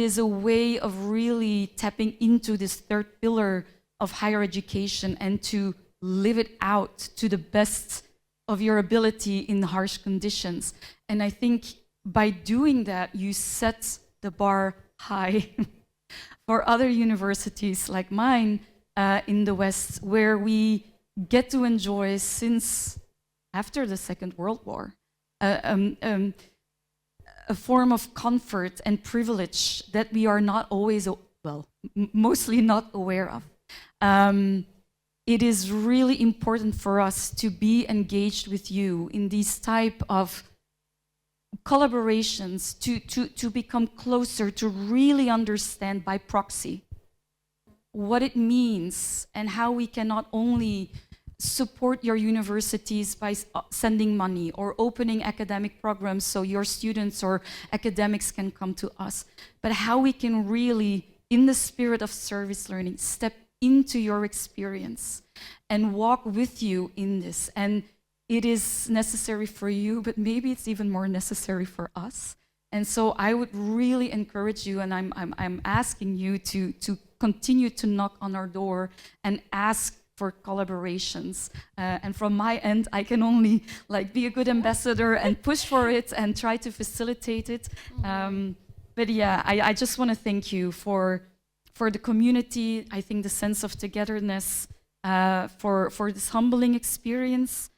is a way of really tapping into this third pillar of higher education and to live it out to the best of your ability in harsh conditions. And I think by doing that, you set the bar high for other universities like mine in the West, where we get to enjoy since after the Second World War a form of comfort and privilege that we are not always, well, mostly not aware of. It is really important for us to be engaged with you in these type of collaborations, to become closer, to really understand by proxy what it means and how we can not only support your universities by sending money or opening academic programs so your students or academics can come to us, but how we can really, in the spirit of service learning, step into your experience and walk with you in this. And it is necessary for you, but maybe it's even more necessary for us. And so I would really encourage you, and I'm asking you to continue to knock on our door and ask for collaborations. And from my end, I can only like be a good ambassador and push for it and try to facilitate it. But yeah, I just want to thank you for the community. I think the sense of togetherness, for this humbling experience,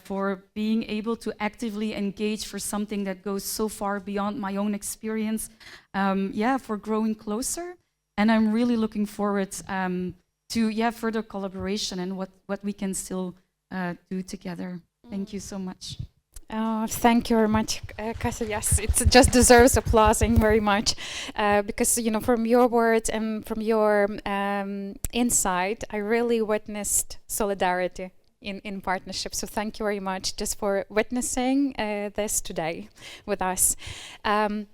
for being able to actively engage for something that goes so far beyond my own experience. Yeah, for growing closer. And I'm really looking forward to further collaboration and what we can still do together. Thank you so much. Oh, thank you very much, Kasia. Yes, it just deserves applauding very much, because, you know, from your words and from your insight, I really witnessed solidarity in partnership. So thank you very much just for witnessing this today with us.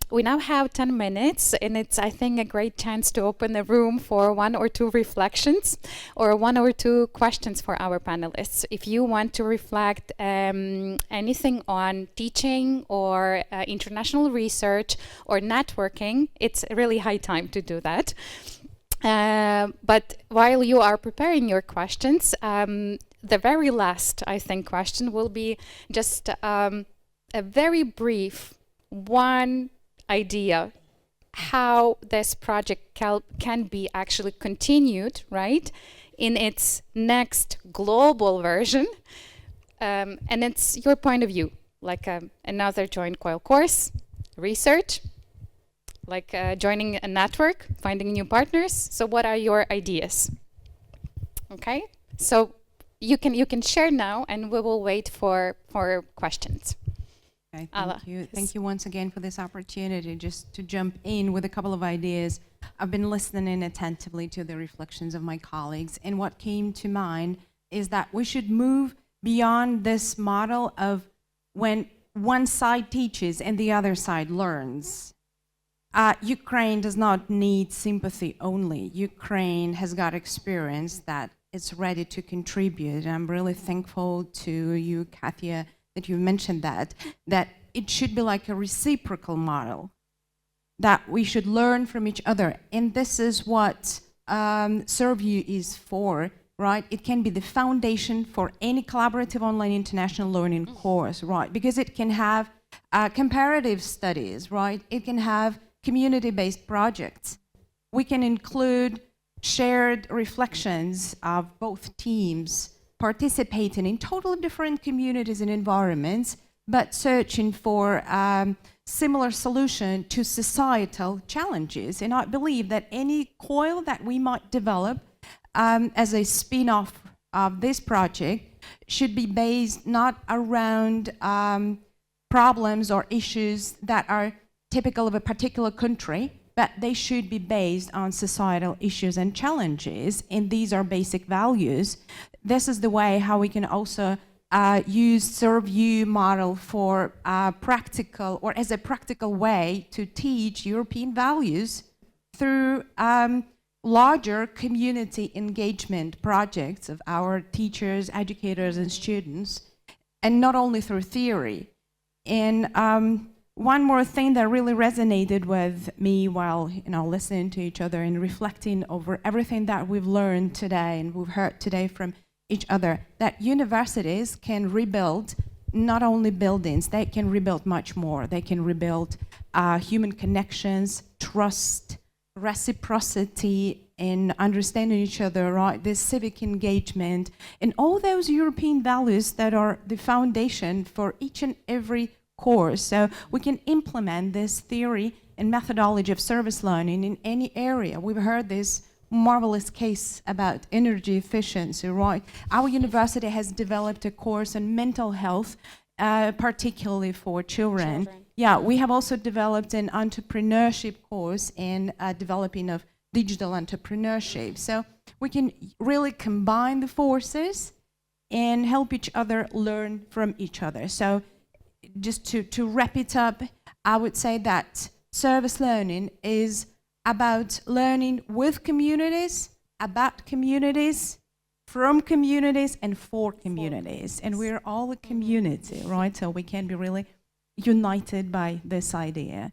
We now have 10 minutes, and it's, I think, a great chance to open the room for 1 or 2 reflections or 1 or 2 questions for our panelists. If you want to reflect anything on teaching or international research or networking, it's really high time to do that. But while you are preparing your questions, the very last, I think, question will be just a very brief one idea how this project can be actually continued, right, in its next global version. And it's your point of view, like another joint COIL course, research, like joining a network, finding new partners. So what are your ideas? Okay, so you can share now, and we will wait for questions. Okay, thank you. Thank you once again for this opportunity just to jump in with a couple of ideas. I've been listening attentively to the reflections of my colleagues, and what came to mind is that we should move beyond this model of when one side teaches and the other side learns. Ukraine does not need sympathy only. Ukraine has got experience that it's ready to contribute. And I'm really thankful to you, Katia, that you mentioned that it should be like a reciprocal model. that we should learn from each other. And this is what ServU is for, right? It can be the foundation for any collaborative online international learning course, right? Because it can have comparative studies, right? It can have community-based projects. We can include shared reflections of both teams participating in totally different communities and environments, but searching for similar solution to societal challenges. And I believe that any COIL that we might develop as a spin-off of this project should be based not around problems or issues that are typical of a particular country, but they should be based on societal issues and challenges, and these are basic values. This is the way how we can also use ServU model for practical, or as a practical way to teach European values through larger community engagement projects of our teachers, educators, and students, and not only through theory. And one more thing that really resonated with me while listening to each other and reflecting over everything that we've learned today and we've heard today from each other, that universities can rebuild not only buildings, they can rebuild much more. They can rebuild human connections, trust, reciprocity, and understanding each other, right? This civic engagement, and all those European values that are the foundation for each and every course. So we can implement this theory and methodology of service learning in any area. We've heard this marvelous case about energy efficiency, right? Our university has developed a course on mental health, particularly for children. Yeah, we have also developed an entrepreneurship course in developing of digital entrepreneurship. So we can really combine the forces and help each other learn from each other. So just to wrap it up, I would say that service learning is about learning with communities, about communities, from communities, and for communities. And we're all a community, right? So we can be really united by this idea.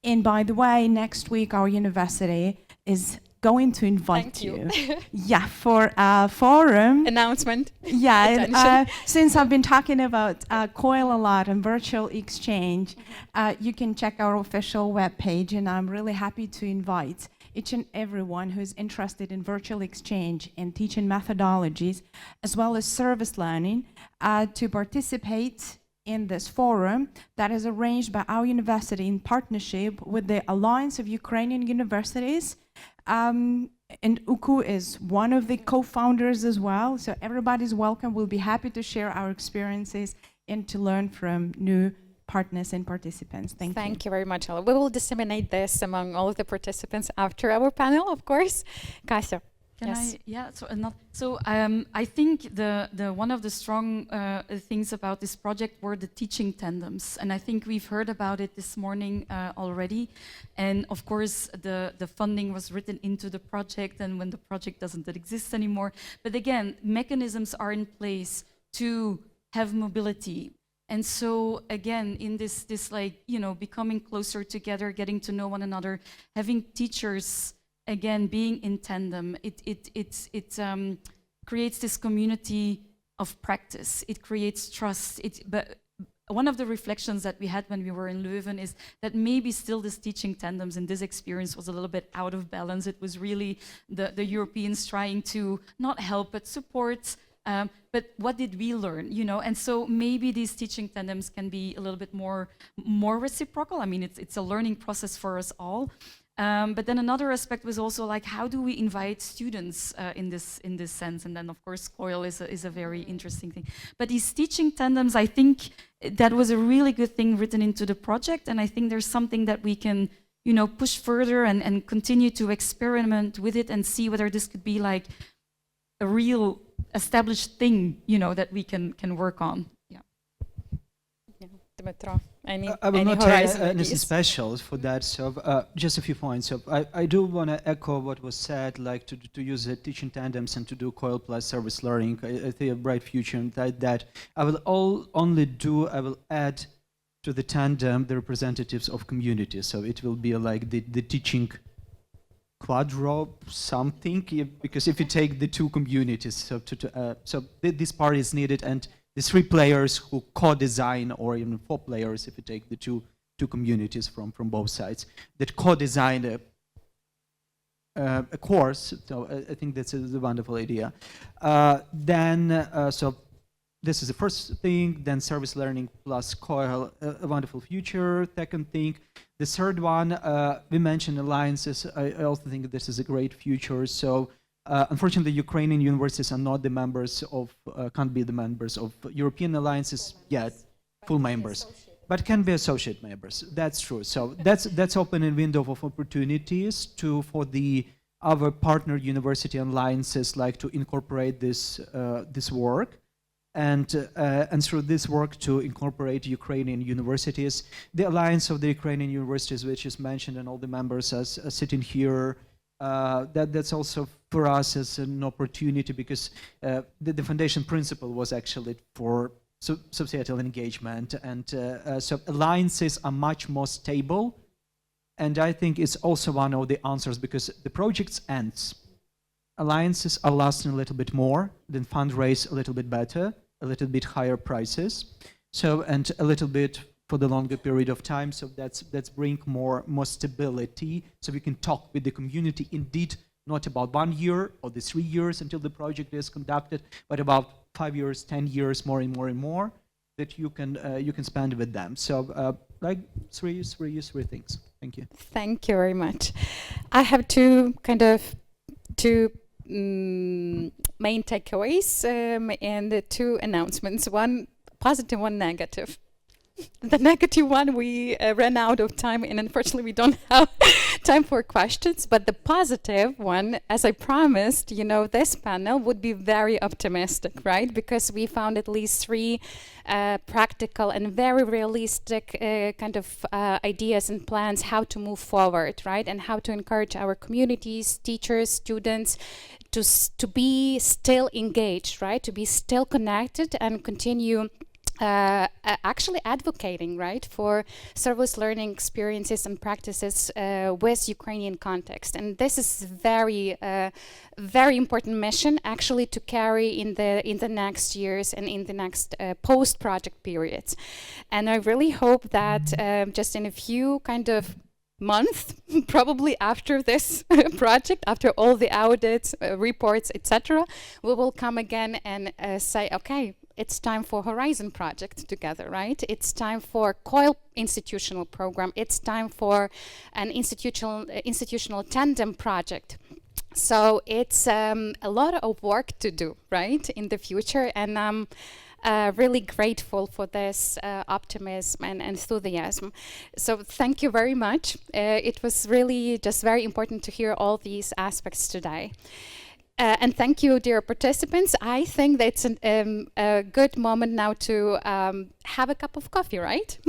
And by the way, next week our university is going to invite you. Yeah, for a forum. Announcement. Yeah, since I've been talking about COIL a lot and virtual exchange, you can check our official webpage, and I'm really happy to invite each and everyone who's interested in virtual exchange and teaching methodologies, as well as service learning, to participate in this forum that is arranged by our university in partnership with the Alliance of Ukrainian Universities. And UKU is one of the co-founders as well, so everybody's welcome. We'll be happy to share our experiences and to learn from new partners and participants. Thank you. Thank you very much, Ella. We will disseminate this among all of the participants after our panel, of course. Kasia. Can yes. I? Yeah. I think the one of the strong things about this project were the teaching tandems, and I think we've heard about it this morning already. And of course, the funding was written into the project, and when the project doesn't exist anymore. But again, mechanisms are in place to have mobility. And so again, in this becoming closer together, getting to know one another, having teachers. Again, being in tandem, it creates this community of practice. It creates trust. But one of the reflections that we had when we were in Leuven is that maybe still this teaching tandems in this experience was a little bit out of balance. It was really the Europeans trying to not help but support. But what did we learn, And so maybe these teaching tandems can be a little bit more reciprocal. I mean, it's a learning process for us all. But then another aspect was also like, how do we invite students in this sense? And then of course, COIL is a very interesting thing. But these teaching tandems, I think that was a really good thing written into the project. And I think there's something that we can, push further and continue to experiment with it and see whether this could be like a real established thing, that we can work on. Yeah. Dmytro. I will not say anything special for that, so just a few points. So I do want to echo what was said, like to use the teaching tandems and to do COIL plus service learning. I think a bright future in that. I will add to the tandem, the representatives of communities. So it will be like the teaching quadro something, because if you take the two communities, so this part is needed, and the 3 players who co-design, or even 4 players if you take the two communities from both sides, that co-design a course. So I think that's a wonderful idea. So this is the first thing. Then service learning plus COIL, a wonderful future. Second thing. The third one, we mentioned alliances. I also think this is a great future. So unfortunately, Ukrainian universities are not the members of, can't be the members of European alliances yet, full members, but can be associate members. That's true. So that's opening a window of opportunities for the other partner university alliances, like to incorporate this work. And through this work to incorporate Ukrainian universities. The Alliance of the Ukrainian Universities, which is mentioned, and all the members are sitting here, that's also for us as an opportunity, because the foundation principle was actually for societal engagement, and so alliances are much more stable, and I think it's also one of the answers, because the project ends. Alliances are lasting a little bit more, then fundraise a little bit better, a little bit higher prices, so, and a little bit for the longer period of time. So that's bring more stability, so we can talk with the community, indeed, not about 1 year or the 3 years until the project is conducted, but about 5 years, 10 years, more and more and more, that you can spend with them. So like three things. Thank you. Thank you very much. I have two main takeaways and 2 announcements. One positive, one negative. The negative one, we ran out of time, and unfortunately we don't have time for questions. But the positive one, as I promised, you know, this panel would be very optimistic, right? Because we found at least 3 practical and very realistic kind of ideas and plans how to move forward, right? And how to encourage our communities, teachers, students, to be still engaged, right? To be still connected and continue actually advocating, right, for service learning experiences and practices with Ukrainian context. And this is very important mission actually to carry in the next years and in the next post-project periods. And I really hope that just in a few kind of month, probably after this project, after all the audits, reports, etc., we will come again and say, okay, it's time for Horizon project together, right? It's time for COIL institutional program. It's time for an institutional tandem project. So it's a lot of work to do, right, in the future. And I'm really grateful for this optimism and enthusiasm. So thank you very much. It was really just very important to hear all these aspects today. And thank you, dear participants. I think that's a good moment now to have a cup of coffee, right?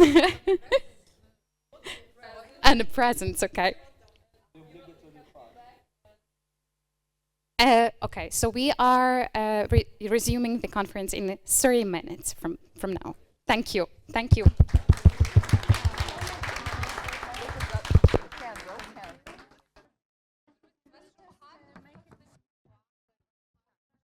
And the presents, okay. Okay, so we are resuming the conference in 30 minutes from now. Thank you. Thank you.